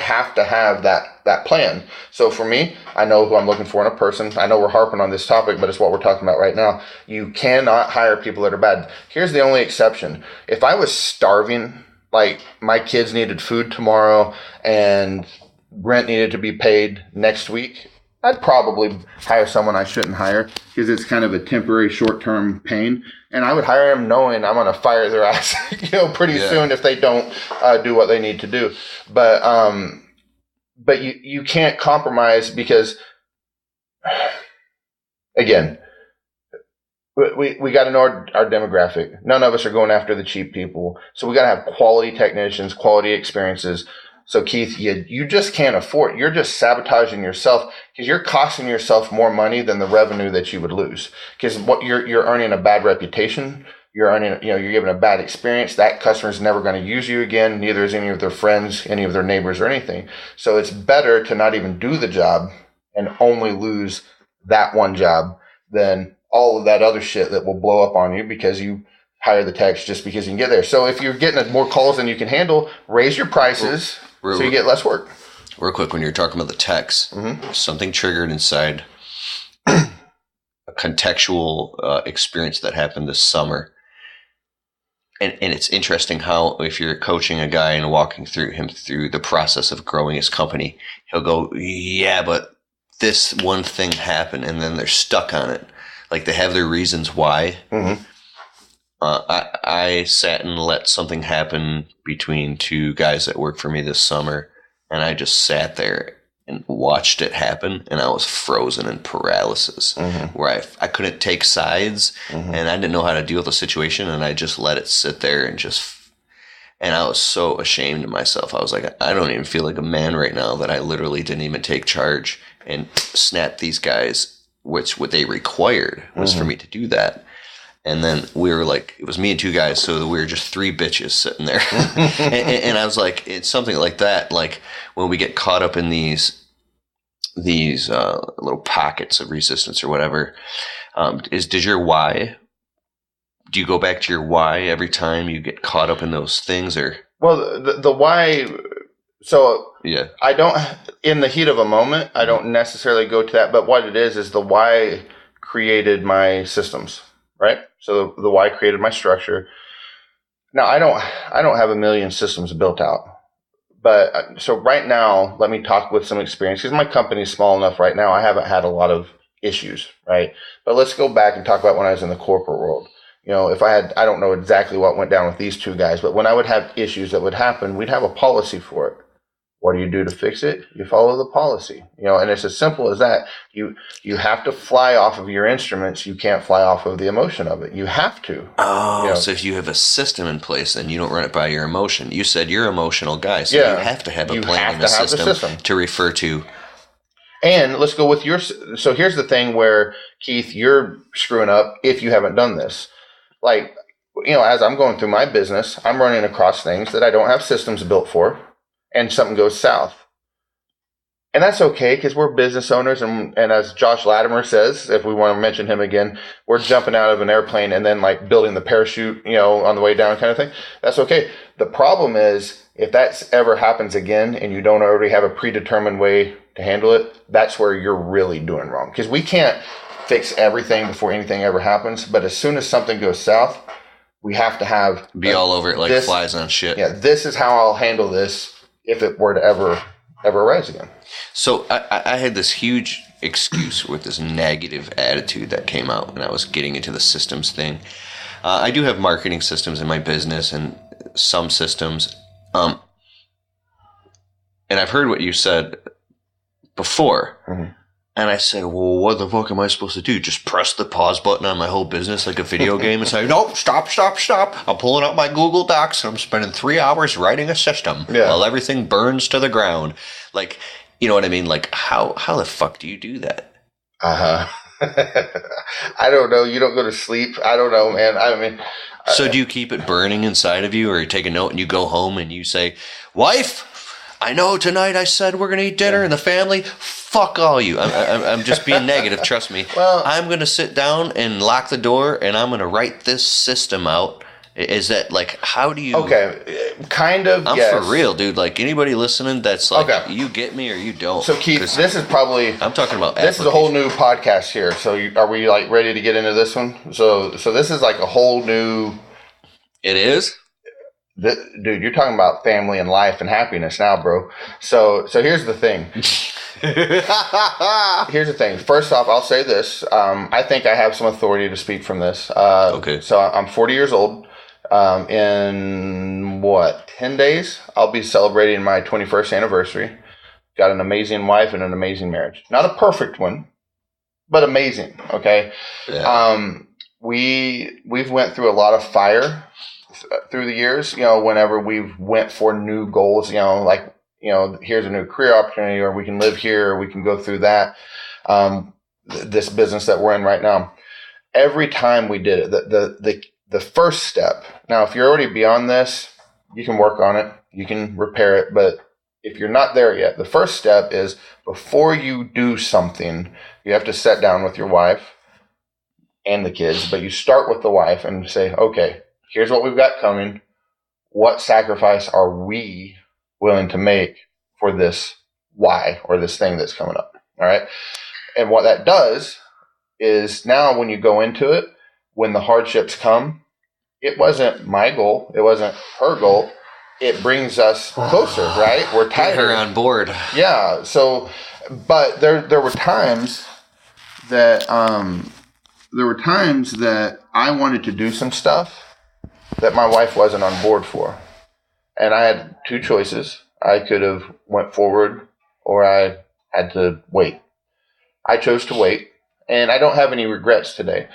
have to have that plan. So for me, I know who I'm looking for in a person. I know we're harping on this topic, but it's what we're talking about right now. You cannot hire people that are bad. Here's the only exception. If I was starving, like my kids needed food tomorrow and rent needed to be paid next week, I'd probably hire someone I shouldn't hire because it's kind of a temporary short-term pain. And I would hire them knowing I'm going to fire their ass, pretty soon if they don't do what they need to do. But you can't compromise because, again, we got to know our demographic. None of us are going after the cheap people. So we got to have quality technicians, quality experiences. So Keith, you just can't afford. You're just sabotaging yourself because you're costing yourself more money than the revenue that you would lose. Because what you're earning a bad reputation, you're earning, you're giving a bad experience. That customer's never going to use you again. Neither is any of their friends, any of their neighbors, or anything. So it's better to not even do the job and only lose that one job than all of that other shit that will blow up on you because you hire the techs just because you can get there. So if you're getting more calls than you can handle, raise your prices. So you get less work. Real quick, when you're talking about the techs, something triggered inside a contextual experience that happened this summer. And it's interesting how if you're coaching a guy and walking him through the process of growing his company, he'll go, yeah, but this one thing happened, and then they're stuck on it. Like they have their reasons why. Mm-hmm. I sat and let something happen between two guys that worked for me this summer, and I just sat there and watched it happen, and I was frozen in paralysis, where I couldn't take sides, and I didn't know how to deal with the situation, and I just let it sit there and I was so ashamed of myself. I was like, I don't even feel like a man right now that I literally didn't even take charge and snap these guys, which what they required was for me to do that. And then we were like, it was me and two guys, so we were just three bitches sitting there. and I was like, it's something like that. Like when we get caught up in these little pockets of resistance or whatever, does your why? Do you go back to your why every time you get caught up in those things, or? Well, the why. So yeah, I don't. In the heat of a moment, I don't necessarily go to that. But what it is the why created my systems. Right? So the why created my structure. Now I don't have a million systems built out, but so right now, let me talk with some experience because my company is small enough right now. I haven't had a lot of issues, right? But let's go back and talk about when I was in the corporate world. If I don't know exactly what went down with these two guys, but when I would have issues that would happen, we'd have a policy for it. What do you do to fix it? You follow the policy, and it's as simple as that. You have to fly off of your instruments. You can't fly off of the emotion of it. You have to. Oh, so if you have a system in place and you don't run it by your emotion, you said you're an emotional guy, so you have to have a plan and a system to refer to. And let's go with so here's the thing where, Keith, you're screwing up if you haven't done this. Like, as I'm going through my business, I'm running across things that I don't have systems built for. And something goes south. And that's okay because we're business owners. And as Josh Latimer says, if we want to mention him again, we're jumping out of an airplane and then like building the parachute, on the way down kind of thing. That's okay. The problem is if that ever happens again and you don't already have a predetermined way to handle it, that's where you're really doing wrong. Because we can't fix everything before anything ever happens. But as soon as something goes south, we have to have... Be all over it like flies on shit. Yeah, this is how I'll handle this. If it were to ever rise again. So I had this huge excuse with this negative attitude that came out when I was getting into the systems thing. I do have marketing systems in my business and some systems. And I've heard what you said before. And I said, well, what the fuck am I supposed to do? Just press the pause button on my whole business like a video game and say, nope, stop. I'm pulling out my Google Docs and I'm spending 3 hours writing a system while everything burns to the ground. Like, you know what I mean? Like, how the fuck do you do that? I don't know. You don't go to sleep. I don't know, man. I mean, so do you keep it burning inside of you, or you take a note and you go home and you say, wife, I know tonight I said we're going to eat dinner and the family, fuck all you. I'm just being negative, trust me. Well, I'm going to sit down and lock the door and I'm going to write this system out. Is that like, how do you... Okay, kind of, I'm yes. for real, dude. Like, anybody listening that's like, you get me or you don't. So, Keith, this is probably... I'm talking about this is a whole new podcast here. So, are we, like, ready to get into this one? So this is, like, a whole new... It is? Dude, you're talking about family and life and happiness now, bro. So here's the thing. Here's the thing. First off, I'll say this. I think I have some authority to speak from this. Okay. So I'm 40 years old. In 10 days, I'll be celebrating my 21st anniversary. Got an amazing wife and an amazing marriage. Not a perfect one, but amazing. Okay. Yeah. We've went through a lot of fire through the years, whenever we've went for new goals, here's a new career opportunity, or we can live here, or we can go through that, this business that we're in right now. Every time we did it, the first step, now, if you're already beyond this, you can work on it, you can repair it. But if you're not there yet, the first step is, before you do something, you have to sit down with your wife and the kids, but you start with the wife and say, okay, here's what we've got coming. What sacrifice are we willing to make for this why, or this thing that's coming up? All right. And what that does is, now when you go into it, when the hardships come, it wasn't my goal. It wasn't her goal. It brings us closer, right? We're tighter. Get her on board. Yeah. So, but there were times that, I wanted to do some stuff that my wife wasn't on board for. And I had two choices. I could have went forward, or I had to wait. I chose to wait, and I don't have any regrets today.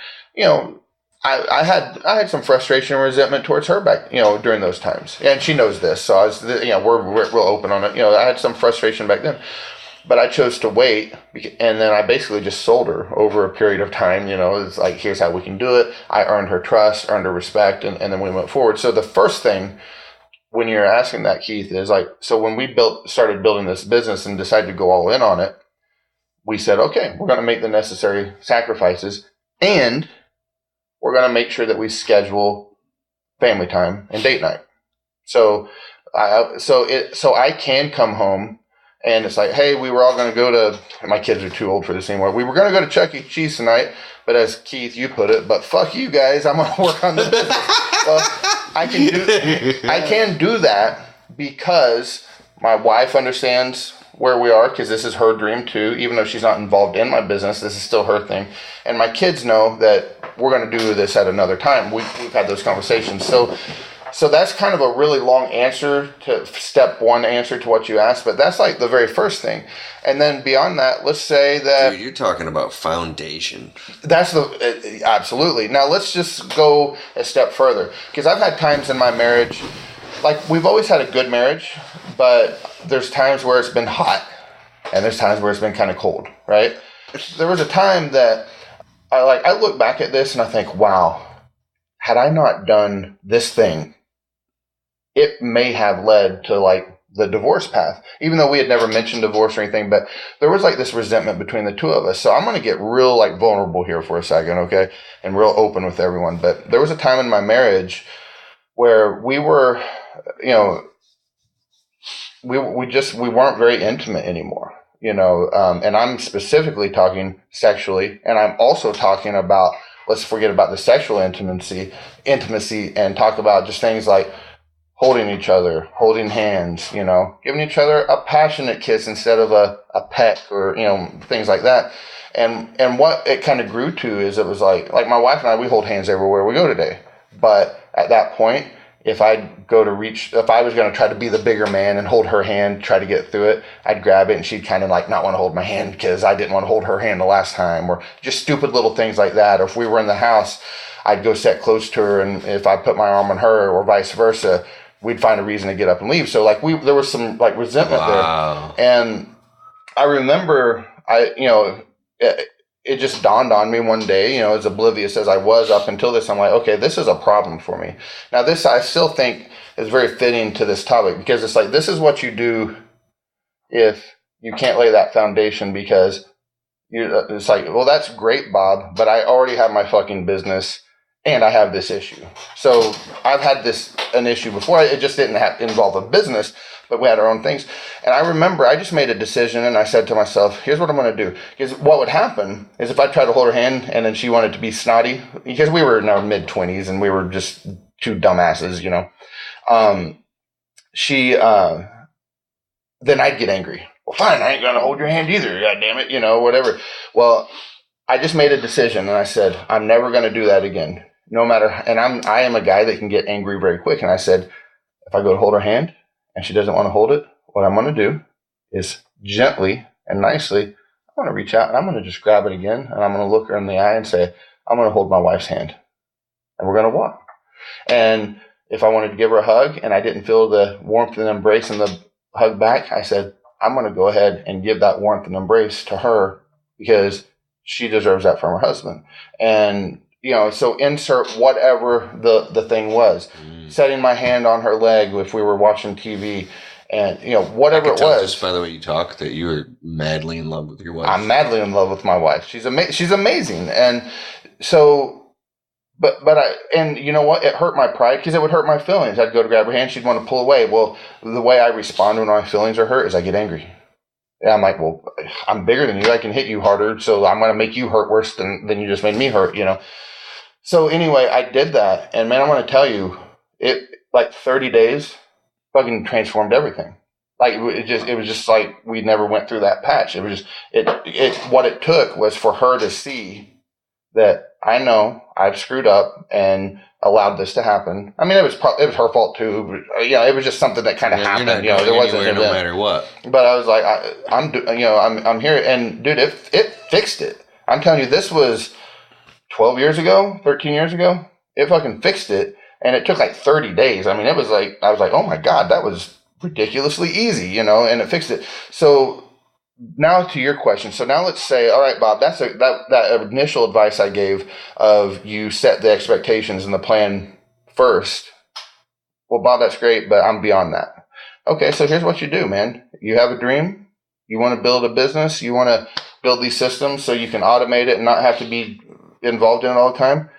I had some frustration and resentment towards her back, during those times. And she knows this, so I was, we're real open on it. I had some frustration back then. But I chose to wait, and then I basically just sold her over a period of time. It's like, here's how we can do it. I earned her trust, earned her respect, and then we went forward. So the first thing, when you're asking that, Keith, is like, so when we started building this business and decided to go all in on it, we said, okay, we're going to make the necessary sacrifices, and we're going to make sure that we schedule family time and date night. So I can come home. And it's like, hey, we were all going to go to, my kids are too old for this anymore. We were going to go to Chuck E. Cheese tonight, but as Keith, you put it, but fuck you guys, I'm going to work on the business. Well, I can do that because my wife understands where we are, because this is her dream too. Even though she's not involved in my business, this is still her thing. And my kids know that we're going to do this at another time. We've had those conversations. So that's kind of a really long answer to step one answer to what you asked, but that's like the very first thing. And then beyond that, let's say that... Dude, you're talking about foundation. That's absolutely. Now let's just go a step further, because I've had times in my marriage, like, we've always had a good marriage, but there's times where it's been hot and there's times where it's been kind of cold, right? There was a time that I look back at this and I think, wow, had I not done this thing, it may have led to like the divorce path, even though we had never mentioned divorce or anything, but there was like this resentment between the two of us. So I'm going to get real like vulnerable here for a second. Okay. And real open with everyone. But there was a time in my marriage where we were, we weren't very intimate anymore, and I'm specifically talking sexually. And I'm also talking about, let's forget about the sexual intimacy and talk about just things like holding each other, holding hands, giving each other a passionate kiss instead of a peck, or, things like that. And what it kind of grew to is, it was like my wife and I, we hold hands everywhere we go today. But at that point, if I was going to try to be the bigger man and hold her hand, try to get through it, I'd grab it and she'd kind of like not want to hold my hand because I didn't want to hold her hand the last time, or just stupid little things like that. Or if we were in the house, I'd go sit close to her, and if I put my arm on her or vice versa, we'd find a reason to get up and leave. So like there was some like resentment there. And I remember it just dawned on me one day, as oblivious as I was up until this, I'm like, okay, this is a problem for me. Now this I still think is very fitting to this topic, because it's like, this is what you do if you can't lay that foundation, because it's like, well, that's great, Bob, but I already have my fucking business and I have this issue. So I've had an issue before. It just didn't involve a business, but we had our own things. And I remember I just made a decision, and I said to myself, here's what I'm going to do. Because what would happen is if I tried to hold her hand and then she wanted to be snotty, because we were in our mid-20s and we were just two dumbasses, then I'd get angry. Well, fine, I ain't going to hold your hand either, God damn it, whatever. Well, I just made a decision, and I said, I'm never going to do that again. No matter, and I am a guy that can get angry very quick. And I said, if I go to hold her hand and she doesn't want to hold it, what I'm going to do is gently and nicely, I'm going to reach out and I'm going to just grab it again. And I'm going to look her in the eye and say, I'm going to hold my wife's hand and we're going to walk. And if I wanted to give her a hug and I didn't feel the warmth and embrace and the hug back, I said, I'm going to go ahead and give that warmth and embrace to her, because she deserves that from her husband. And so insert whatever the thing was. Setting my hand on her leg if we were watching TV, and whatever it was. Just by the way you talk, that you were madly in love with your wife. I'm madly in love with my wife. She's amazing, and so, but you know what? It hurt my pride, because it would hurt my feelings. I'd go to grab her hand, she'd want to pull away. Well, the way I respond when my feelings are hurt is I get angry. Yeah, I'm like, well, I'm bigger than you. I can hit you harder, so I'm going to make you hurt worse than you just made me hurt. So anyway, I did that, and man, I'm going to tell you, it like 30 days fucking transformed everything. Like it was just like we never went through that patch. It was just what it took was for her to see that I know I've screwed up and allowed this to happen. I mean, it was her fault too. But, it was just something that kind of happened. There wasn't no matter what. But I was like, I'm here, and dude, it fixed it. I'm telling you, this was 12 years ago, 13 years ago, it fucking fixed it. And it took like 30 days. I mean, it was like, I was like, oh my God, that was ridiculously easy, and it fixed it. So now to your question. So now let's say, all right, Bob, that initial advice I gave of you set the expectations and the plan first. Well, Bob, that's great, but I'm beyond that. Okay, so here's what you do, man. You have a dream. You want to build a business. You want to build these systems so you can automate it and not have to be involved in it all the time.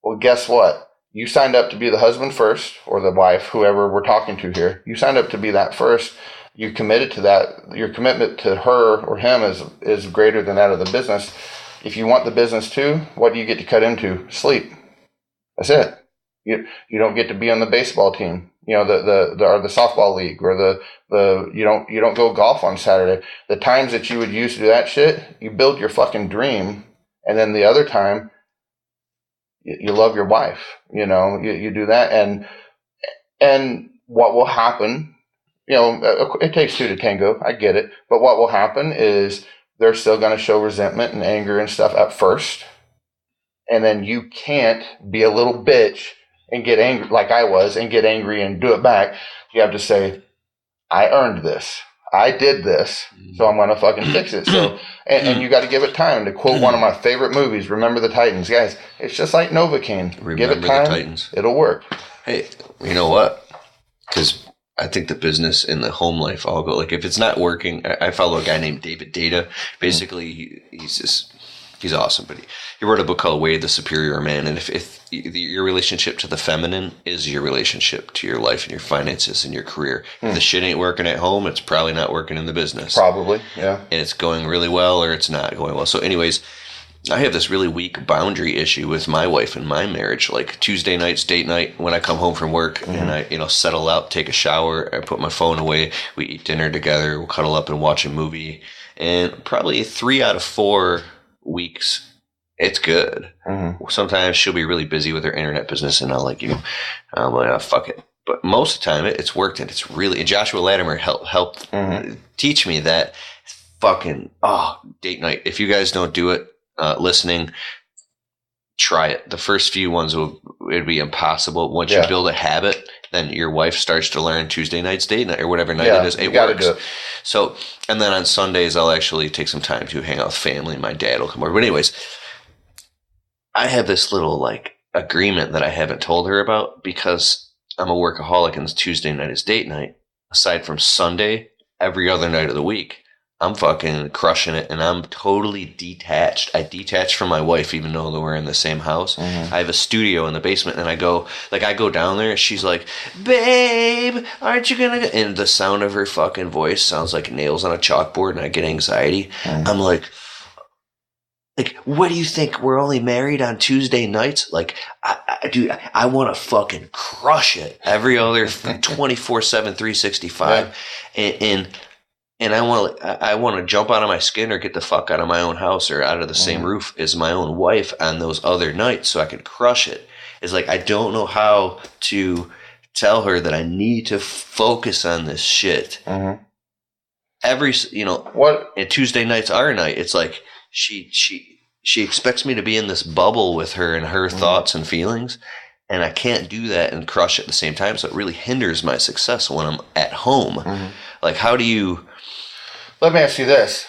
Well, guess what? You signed up to be the husband first, or the wife, whoever we're talking to here. You signed up to be that first. You committed to that. Your commitment to her or him is greater than that of the business. If you want the business too, what do you get to cut into? Sleep. That's it. You don't get to be on the baseball team, or the softball league, or you don't go golf on Saturday. The times that you would use to do that shit, you build your fucking dream, and then the other time, you love your wife, you do that, and what will happen, it takes two to tango, I get it, but what will happen is they're still going to show resentment and anger and stuff at first, and then you can't be a little bitch and get angry like I was and get angry and do it back. You have to say, I earned this. I did this, so I'm going to fucking fix it. So, and you got to give it time. To quote one of my favorite movies, Remember the Titans. Guys, it's just like Novocaine. Give it time, the Titans. It'll work. Hey, you know what? Because I think the business and the home life all go, like if it's not working, I follow a guy named David Data. Basically, he's awesome, but he wrote a book called Way of the Superior Man. And if your relationship to the feminine is your relationship to your life and your finances and your career, if the shit ain't working at home, it's probably not working in the business. Probably, yeah. And it's going really well, or it's not going well. So anyways, I have this really weak boundary issue with my wife and my marriage. Like Tuesday night's date night when I come home from work and I, settle out, take a shower, I put my phone away, we eat dinner together, we'll cuddle up and watch a movie. And probably 3 out of 4 weeks, it's good. Sometimes she'll be really busy with her internet business and I'm like, fuck it. but most of the time it's worked, and it's really. And Joshua Latimer helped teach me that fucking date night. If you guys don't do it, listening, try it. The first few ones it'd be impossible. Once you build a habit, then your wife starts to learn Tuesday night's date night or whatever night it is. It works. Do it. So, and then on Sundays, I'll actually take some time to hang out with family. My dad will come over. But anyways, I have this little like agreement that I haven't told her about because I'm a workaholic and Tuesday night is date night. Aside from Sunday, every other night of the week, I'm fucking crushing it, and I'm totally detached. I detach from my wife, even though we're in the same house. I have a studio in the basement, and I go down there, and she's like, "Babe, aren't you gonna?" And the sound of her fucking voice sounds like nails on a chalkboard, and I get anxiety. I'm like, what do you think? We're only married on Tuesday nights? Like, I want to fucking crush it every other 24/7, 365, and I want to jump out of my skin or get the fuck out of my own house or out of the same roof as my own wife on those other nights so I can crush it. It's like I don't know how to tell her that I need to focus on this shit. Every and Tuesday night's our night. It's like she expects me to be in this bubble with her and her thoughts and feelings, and I can't do that and crush at the same time. So it really hinders my success when I'm at home. Like, how do you? Let me ask you this: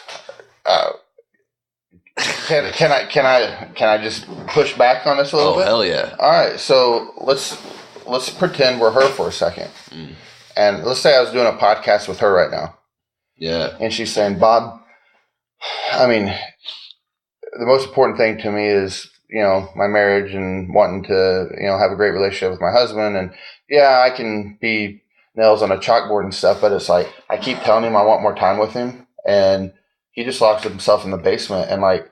can I just push back on this a little bit? Oh, hell yeah! All right, so let's pretend we're her for a second, and let's say I was doing a podcast with her right now. Yeah, and she's saying, "Bob, I mean, the most important thing to me is my marriage and wanting to have a great relationship with my husband, and yeah, I can be nails on a chalkboard and stuff, but it's like I keep telling him I want more time with him, and he just locks himself in the basement, and like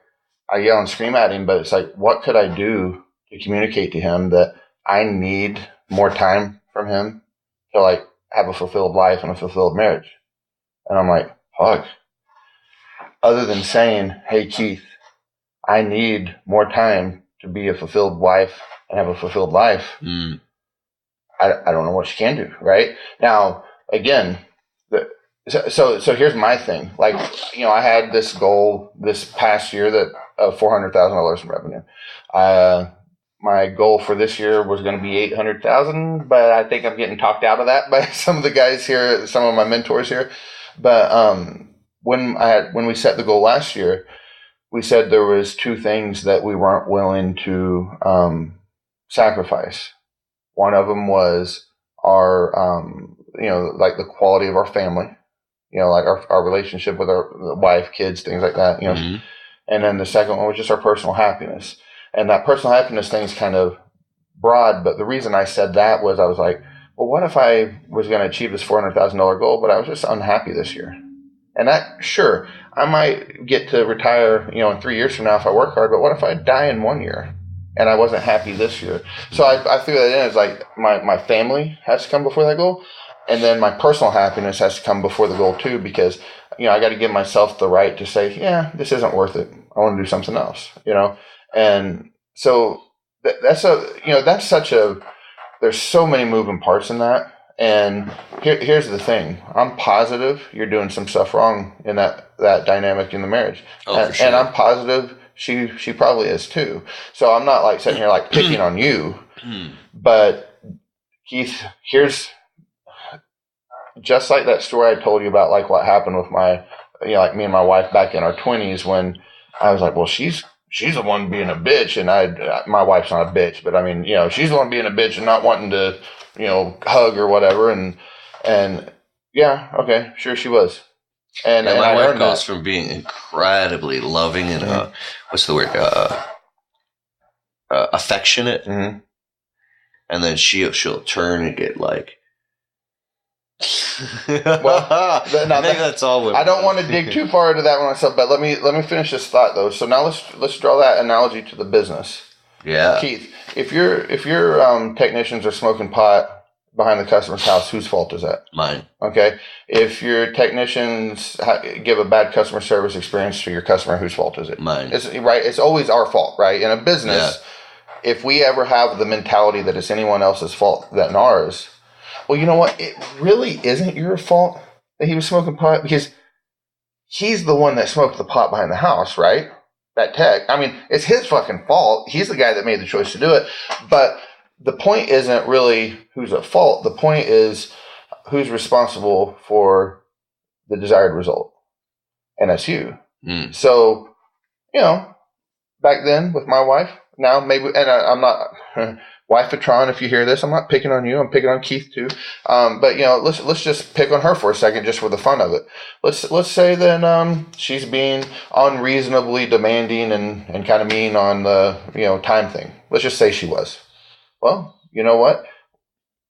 I yell and scream at him, but it's like, what could I do to communicate to him that I need more time from him to like have a fulfilled life and a fulfilled marriage?" And I'm like, fuck. Other than saying, "Hey Keith, I need more time to be a fulfilled wife and have a fulfilled life," I don't know what she can do, right? Now, again, so here's my thing. Like, I had this goal this past year that of $400,000 in revenue. My goal for this year was going to be $800,000, but I think I'm getting talked out of that by some of the guys here, some of my mentors here. But when we set the goal last year, we said there was two things that we weren't willing to sacrifice. One of them was our, like the quality of our family, like our relationship with our wife, kids, things like that, And then the second one was just our personal happiness. And that personal happiness thing is kind of broad, but the reason I said that was I was like, well, what if I was going to achieve this $400,000 goal, but I was just unhappy this year? And that, sure, I might get to retire, in 3 years from now if I work hard, but what if I die in 1 year? And I wasn't happy this year. So I threw that in as like my family has to come before that goal. And then my personal happiness has to come before the goal too, because, I got to give myself the right to say, yeah, this isn't worth it. I want to do something else, And so there's so many moving parts in that. And here's the thing. I'm positive you're doing some stuff wrong in that dynamic in the marriage. For sure. And I'm positive she probably is too. So I'm not like sitting here like picking on you, but Keith, here's just like that story I told you about, like what happened with my, like me and my wife back in our 20s when I was like, well, she's the one being a bitch, and my wife's not a bitch, but I mean, she's the one being a bitch and not wanting to, hug or whatever, and yeah, okay, sure she was. And my wife goes from being incredibly loving and what's the word? Affectionate, and then she'll turn and get like. Well, maybe that's all women. I don't want to dig too far into that one myself, but let me finish this thought though. So now let's draw that analogy to the business. Yeah, Keith, if your technicians are smoking pot behind the customer's house, whose fault is that? Mine. Okay. If your technicians give a bad customer service experience to your customer, whose fault is it? Mine. It's always our fault, right? In a business, if we ever have the mentality that it's anyone else's fault than ours, well, you know what? It really isn't your fault that he was smoking pot, because he's the one that smoked the pot behind the house, right? That tech. I mean, it's his fucking fault. He's the guy that made the choice to do it. But the point isn't really who's at fault. The point is who's responsible for the desired result. And that's you. So, you know, back then with my wife, now maybe, and I'm not, Wife-atron, if you hear this, I'm not picking on you. I'm picking on Keith too. But you know, let's just pick on her for a second, just for the fun of it. Let's say that she's being unreasonably demanding and kind of mean on the time thing. Let's just say she was. Well, you know what?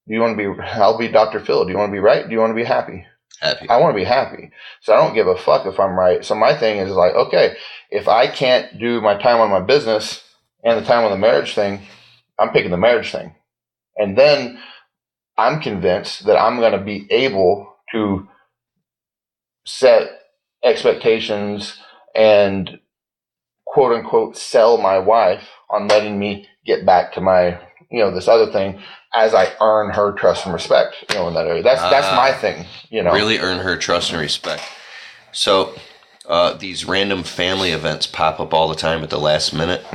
Do you want to be? I'll be Dr. Phil. Do you want to be right? Do you want to be happy? Happy. I want to be happy. So I don't give a fuck if I'm right. So my thing is like, okay, if I can't do my time on my business and the time on the marriage thing, I'm picking the marriage thing. And then I'm convinced that I'm going to be able to set expectations and quote unquote sell my wife on letting me get back to my, this other thing as I earn her trust and respect, in that area. That's my thing, Really earn her trust and respect. So these random family events pop up all the time at the last minute,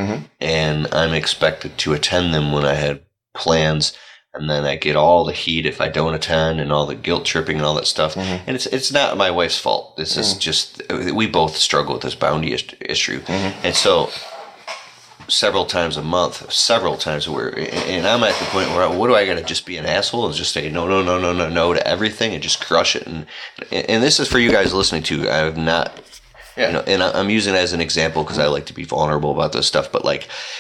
and I'm expected to attend them when I had plans, and then I get all the heat if I don't attend, and all the guilt tripping and all that stuff. And it's not my wife's fault. This is just, we both struggle with this boundary issue, and so several times a month, and I'm at the point where what do I got to just be an asshole and just say no to everything and just crush it, and this is for you guys listening to. I have not. And I'm using it as an example because I like to be vulnerable about this stuff. But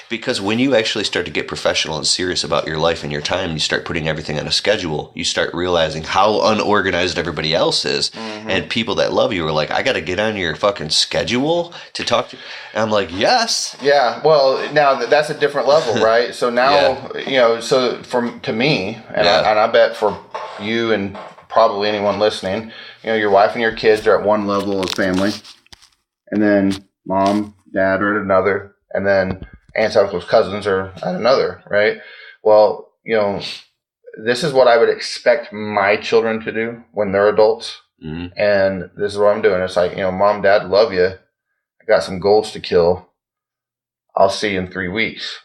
because when you actually start to get professional and serious about your life and your time, you start putting everything on a schedule, you start realizing how unorganized everybody else is. And people that love you are like, I got to get on your fucking schedule to talk to you. And I'm like, yes. Yeah. Well, now that's a different level, right? So now, to me, and I bet for you and probably anyone listening, your wife and your kids are at one level of family. And then mom, dad are at another, and then aunts, uncles, cousins are at another, right? Well, this is what I would expect my children to do when they're adults. And this is what I'm doing. It's like, mom, dad, love you. I got some goals to kill. I'll see you in 3 weeks,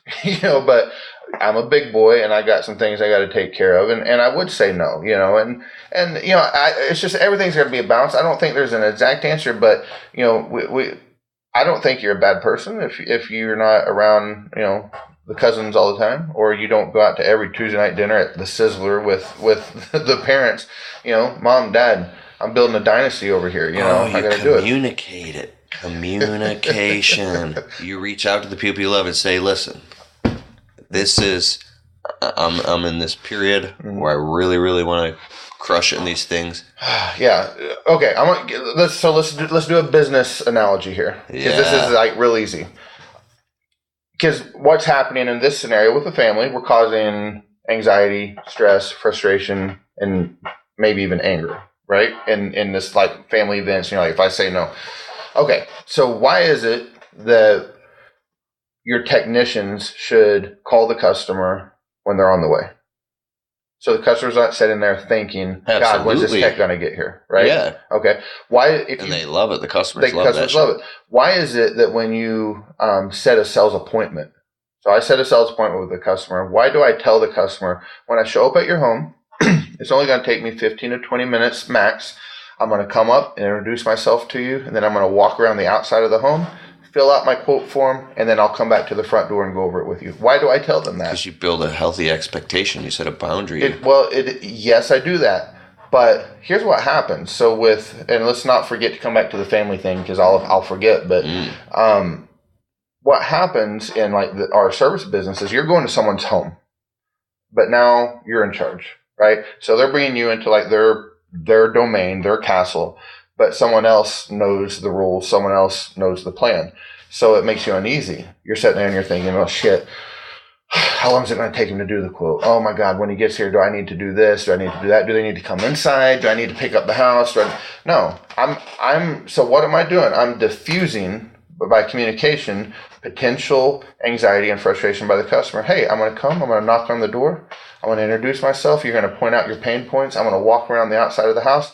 but I'm a big boy and I got some things I got to take care of. And I would say no, and it's just, everything's got to be a balance. I don't think there's an exact answer, but, I don't think you're a bad person if you're not around, the cousins all the time, or you don't go out to every Tuesday night dinner at the Sizzler with the parents, mom, dad, I'm building a dynasty over here, I got to do it. Communicate it. Communication. You reach out to the people you love and say, listen, this is, I'm in this period where I really, really want to crush it in these things. Yeah. Okay. Let's do a business analogy here, because this is like real easy. Because what's happening in this scenario with the family, we're causing anxiety, stress, frustration, and maybe even anger, right? In this like family events, if I say no. Okay. So why is it that your technicians should call the customer when they're on the way? So the customer's not sitting there thinking, God, when's this tech going to get here? Right? Yeah. Okay. Why? They love it. The customers love it. Why is it that when you set a sales appointment, so I set a sales appointment with the customer, why do I tell the customer, when I show up at your home, it's only going to take me 15 to 20 minutes max. I'm going to come up and introduce myself to you, and then I'm going to walk around the outside of the home, fill out my quote form, and then I'll come back to the front door and go over it with you. Why do I tell them that? Because you build a healthy expectation. You set a boundary. Yes, I do that. But here's what happens. So and let's not forget to come back to the family thing, because I'll forget. But what happens in our service business is you're going to someone's home, but now you're in charge, right? So they're bringing you into their domain, their castle. But someone else knows the rules. Someone else knows the plan. So it makes you uneasy. You're sitting there and you're thinking, oh, shit, how long is it going to take him to do the quote? Oh, my God, when he gets here, do I need to do this? Do I need to do that? Do they need to come inside? Do I need to pick up the house? No. So what am I doing? I'm diffusing by communication, potential anxiety and frustration by the customer. Hey, I'm going to come. I'm going to knock on the door. I'm going to introduce myself. You're going to point out your pain points. I'm going to walk around the outside of the house,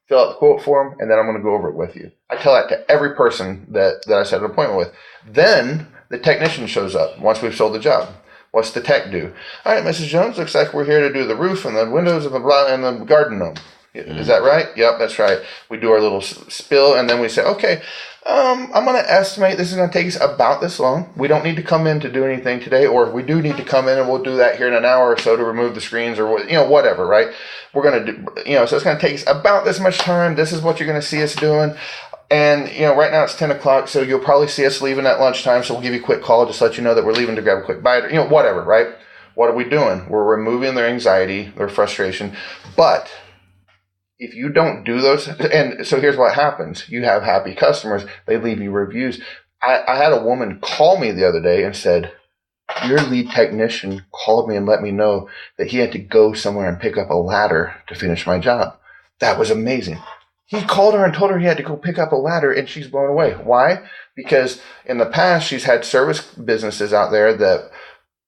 fill out the quote form, and then I'm going to go over it with you. I tell that to every person that I set an appointment with. Then the technician shows up once we've sold the job. What's the tech do? All right, Mrs. Jones, looks like we're here to do the roof and the windows and the garden gnome. Is that right? Yep, that's right. We do our little spill, and then we say, okay, I'm going to estimate this is going to take us about this long. We don't need to come in to do anything today, or if we do need to come in, and we'll do that here in an hour or so to remove the screens or, whatever, right? We're going to do, so it's going to take us about this much time. This is what you're going to see us doing. And, right now it's 10 o'clock, so you'll probably see us leaving at lunchtime, so we'll give you a quick call, just let you know that we're leaving to grab a quick bite, or, whatever, right? What are we doing? We're removing their anxiety, their frustration, but if you don't do those, and so here's what happens. You have happy customers. They leave you reviews. I had a woman call me the other day and said, your lead technician called me and let me know that he had to go somewhere and pick up a ladder to finish my job. That was amazing. He called her and told her he had to go pick up a ladder, and she's blown away. Why? Because in the past, she's had service businesses out there that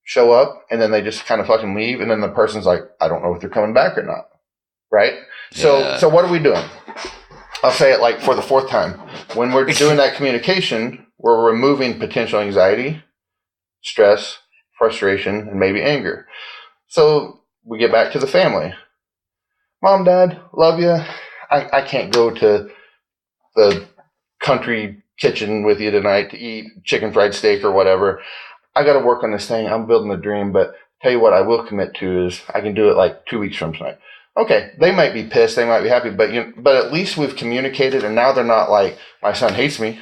show up, and then they just kind of fucking leave, and then the person's like, I don't know if they're coming back or not. Right? So what are we doing? I'll say it like for the fourth time. When we're doing that communication, we're removing potential anxiety, stress, frustration, and maybe anger. So we get back to the family. Mom, Dad, love you. I can't go to the country kitchen with you tonight to eat chicken fried steak or whatever. I got to work on this thing. I'm building a dream, but tell you what I will commit to is I can do it like 2 weeks from tonight. Okay, they might be pissed, they might be happy, but at least we've communicated, and now they're not like, my son hates me.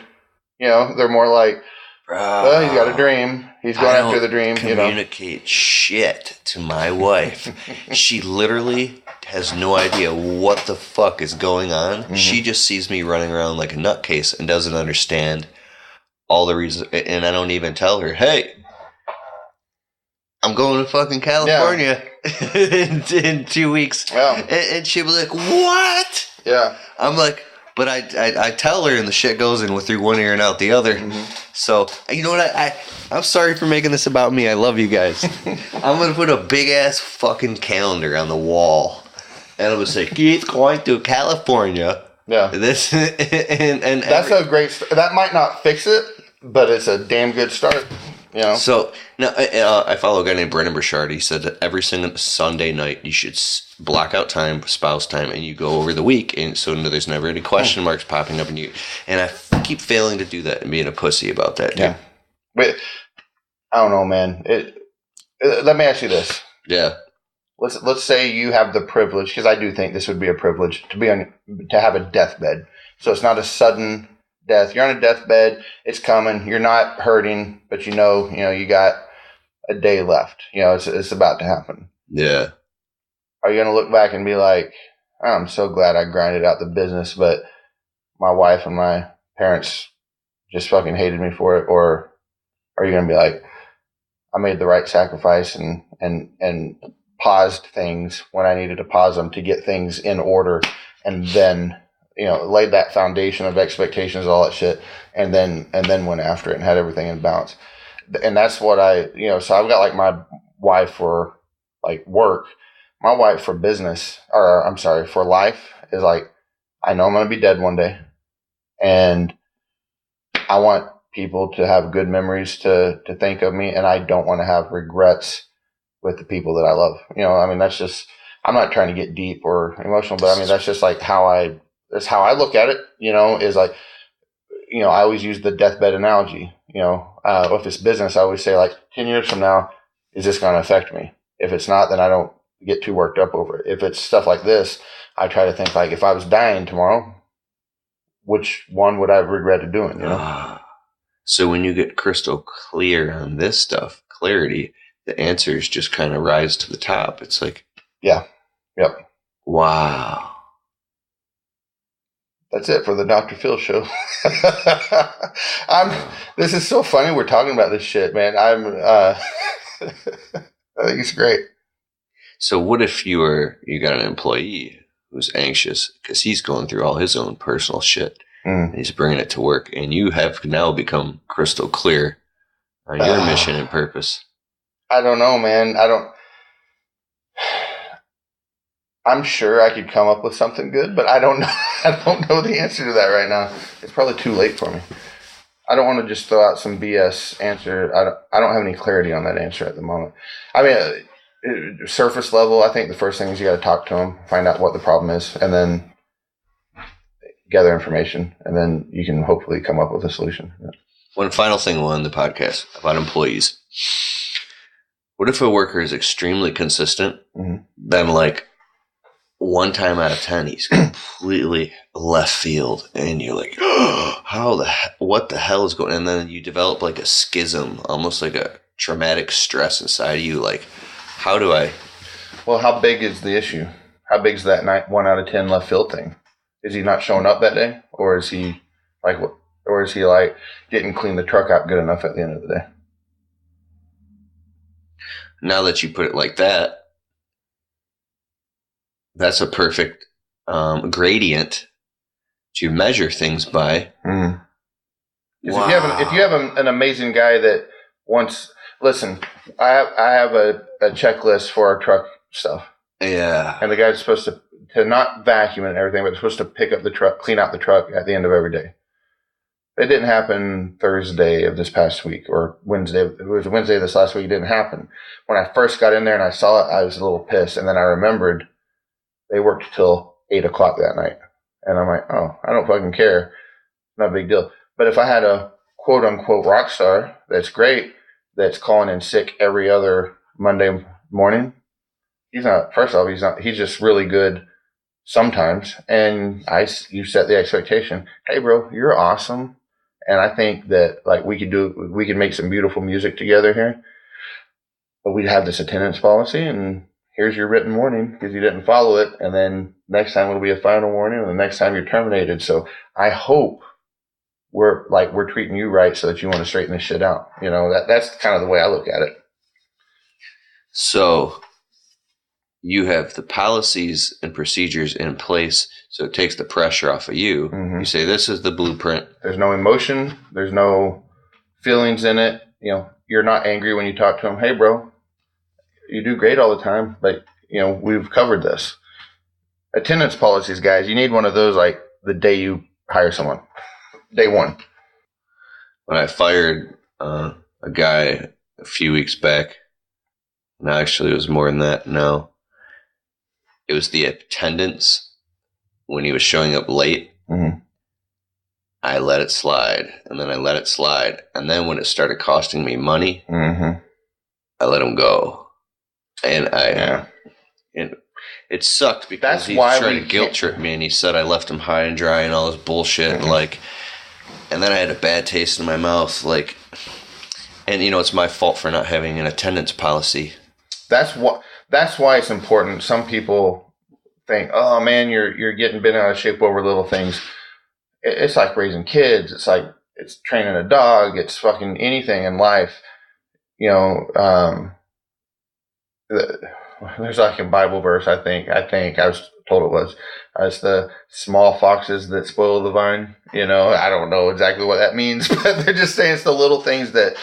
They're more like, well, he's got a dream. He's going after the dream. Communicate shit to my wife. She literally has no idea what the fuck is going on. Mm-hmm. She just sees me running around like a nutcase and doesn't understand all the reasons. And I don't even tell her, hey, I'm going to fucking California in 2 weeks. Yeah. And she'll be like, what? Yeah. I'm like, but I tell her, and the shit goes in through one ear and out the other. Mm-hmm. So, you know what? I'm sorry for making this about me. I love you guys. I'm going to put a big-ass fucking calendar on the wall. And I'm going to say, Keith going to California. Yeah. This and that's a great start. That might not fix it, but it's a damn good start. So now I follow a guy named Brendan Burchard. He said that every single Sunday night you should block out time, spouse time, and you go over the week, and so there's never any question marks popping up in you. And I keep failing to do that and being a pussy about that. Yeah, but I don't know, man. Let me ask you this. Yeah. Let's say you have the privilege, because I do think this would be a privilege to have a deathbed. So it's not a sudden death. You're on a deathbed. It's coming. You're not hurting, but you got a day left. It's about to happen. Yeah. Are you going to look back and be like, oh, I'm so glad I grinded out the business, but my wife and my parents just fucking hated me for it? Or are you going to be like, I made the right sacrifice and paused things when I needed to pause them to get things in order, and then laid that foundation of expectations, all that shit, and then went after it and had everything in balance. And that's what so I've got like my wife for like work, my wife for business, or I'm sorry, for life is like, I know I'm going to be dead one day, and I want people to have good memories to think of me, and I don't want to have regrets with the people that I love. That's just, I'm not trying to get deep or emotional, but that's just like that's how I look at it, is like, I always use the deathbed analogy, if it's business, I always say like 10 years from now, is this going to affect me? If it's not, then I don't get too worked up over it. If it's stuff like this, I try to think like, if I was dying tomorrow, which one would I have regretted doing, So when you get crystal clear on this stuff, clarity, the answers just kind of rise to the top. It's like, yeah. Yep. Wow. That's it for the Dr. Phil show. This is so funny. We're talking about this shit, man. I think it's great. So what if you got an employee who's anxious because he's going through all his own personal shit, And he's bringing it to work, and you have now become crystal clear on your mission and purpose. I don't know, man. I'm sure I could come up with something good, but I don't know. I don't know the answer to that right now. It's probably too late for me. I don't want to just throw out some BS answer. I don't have any clarity on that answer at the moment. I mean, surface level, I think the first thing is you got to talk to them, find out what the problem is, and then gather information, and then you can hopefully come up with a solution. Yeah. One final thing we'll end the podcast about employees. What if a worker is extremely consistent, then like one time out of 10, he's completely left field, and you're like, what the hell is going on? And then you develop like a schism, almost like a traumatic stress inside of you. Like, how do I? Well, how big is the issue? How big is that 1 out of 10 left field thing? Is he not showing up that day, or is he like didn't clean the truck out good enough at the end of the day? Now that you put it like that, that's a perfect gradient to measure things by. Wow. If you have an amazing guy that wants, listen, I have a checklist for our truck stuff. Yeah. And the guy's supposed to not vacuum and everything, but supposed to pick up the truck, clean out the truck at the end of every day. It didn't happen Thursday of this past week or Wednesday. It was Wednesday this last week. It didn't happen. When I first got in there and I saw it, I was a little pissed. And then I remembered they worked till 8 o'clock that night. And I'm like, oh, I don't fucking care. Not a big deal. But if I had a quote unquote rock star that's great, that's calling in sick every other Monday morning, he's just really good sometimes. And you set the expectation. Hey bro, you're awesome. And I think that like we could make some beautiful music together here, but we'd have this attendance policy, and here's your written warning because you didn't follow it. And then next time it'll be a final warning, and the next time you're terminated. So I hope we're treating you right so that you want to straighten this shit out. You know, that's kind of the way I look at it. So you have the policies and procedures in place, so it takes the pressure off of you. You say, this is the blueprint. There's no emotion. There's no feelings in it. You know, you're not angry when you talk to him. Hey, bro, you do great all the time, but, you know, we've covered this. Attendance policies, guys, you need one of those like the day you hire someone. Day one. When I fired a guy a few weeks back, no, actually it was more than that. No, it was the attendance when he was showing up late. I let it slide, and then I let it slide, and then when it started costing me money, I let him go, and and it sucked because he tried to guilt trip me, and he said I left him high and dry and all this bullshit, and then I had a bad taste in my mouth, and you know it's my fault for not having an attendance policy. That's why it's important. Some people think, oh man, you're getting bent out of shape over little things. It's like raising kids. It's training a dog. It's fucking anything in life. You know, there's like a Bible verse. I think I was told it was. It's the small foxes that spoil the vine. You know, I don't know exactly what that means, but they're just saying it's the little things that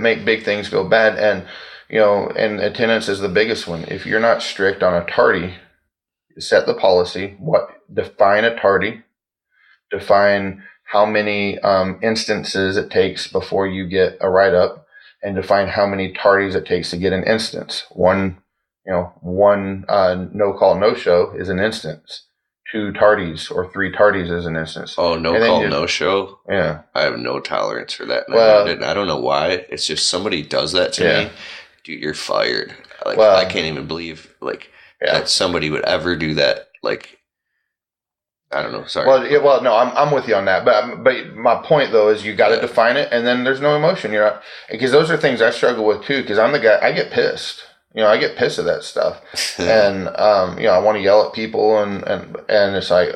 make big things go bad. And you know, and attendance is the biggest one. If you're not strict on a tardy, set the policy. Define a tardy. Define how many instances it takes before you get a write-up, and define how many tardies it takes to get an instance. One no call, no show is an instance. 2 tardies or 3 tardies is an instance. Oh, no call, no show? Yeah. I have no tolerance for that. I don't know why. It's just somebody does that to me. Dude, you're fired. I can't even believe that somebody would ever do that. I don't know. Sorry. Well, no, I'm with you on that. But my point though is you got to define it, and then there's no emotion. You're not, because those are things I struggle with too. Because I'm the guy. I get pissed. You know, I get pissed at that stuff, and you know, I want to yell at people, and it's like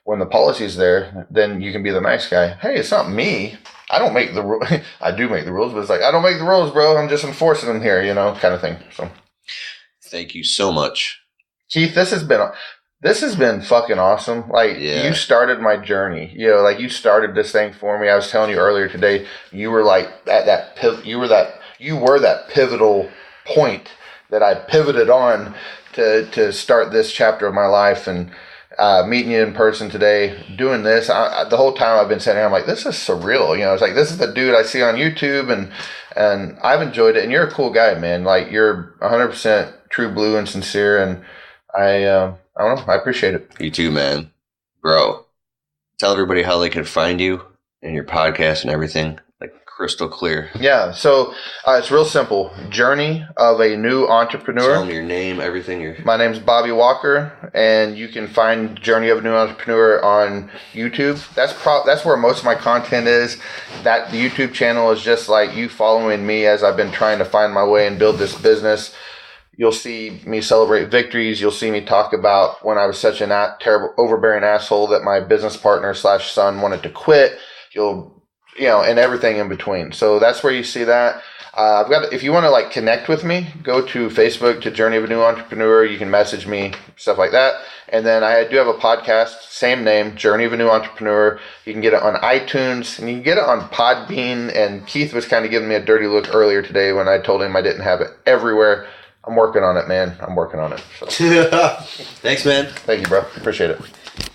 when the policy's there, then you can be the nice guy. Hey, it's not me. I don't make the rules. I do make the rules, but it's like I don't make the rules, bro. I'm just enforcing them here, you know, kind of thing. So, thank you so much, Keith. This has been This has been fucking awesome. Like, you started my journey. You know, like, you started this thing for me. I was telling you earlier today, you were like at that you were that pivotal point that I pivoted on to start this chapter of my life. And meeting you in person today, doing this, the whole time I've been sitting here, I'm like, this is surreal. You know, it's like, this is the dude I see on YouTube, and I've enjoyed it. And you're a cool guy, man. Like, you're 100% true blue and sincere. And I don't know. I appreciate it. You too, man. Bro, tell everybody how they can find you and your podcast and everything. Like, crystal clear. Yeah. So it's real simple. Journey of a New Entrepreneur. Tell them your name, everything. My name's Bobby Walker, and you can find Journey of a New Entrepreneur on YouTube. That's where most of my content is. That the YouTube channel is just like you following me as I've been trying to find my way and build this business. You'll see me celebrate victories. You'll see me talk about when I was such a terrible, overbearing asshole that my business partner / son wanted to quit. And everything in between. So that's where you see that. If you want to like connect with me, go to Facebook to Journey of a New Entrepreneur. You can message me, stuff like that. And then I do have a podcast, same name, Journey of a New Entrepreneur. You can get it on iTunes and you can get it on Podbean. And Keith was kind of giving me a dirty look earlier today when I told him I didn't have it everywhere. I'm working on it, man. I'm working on it. So. Thanks, man. Thank you, bro. Appreciate it.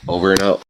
Over and out.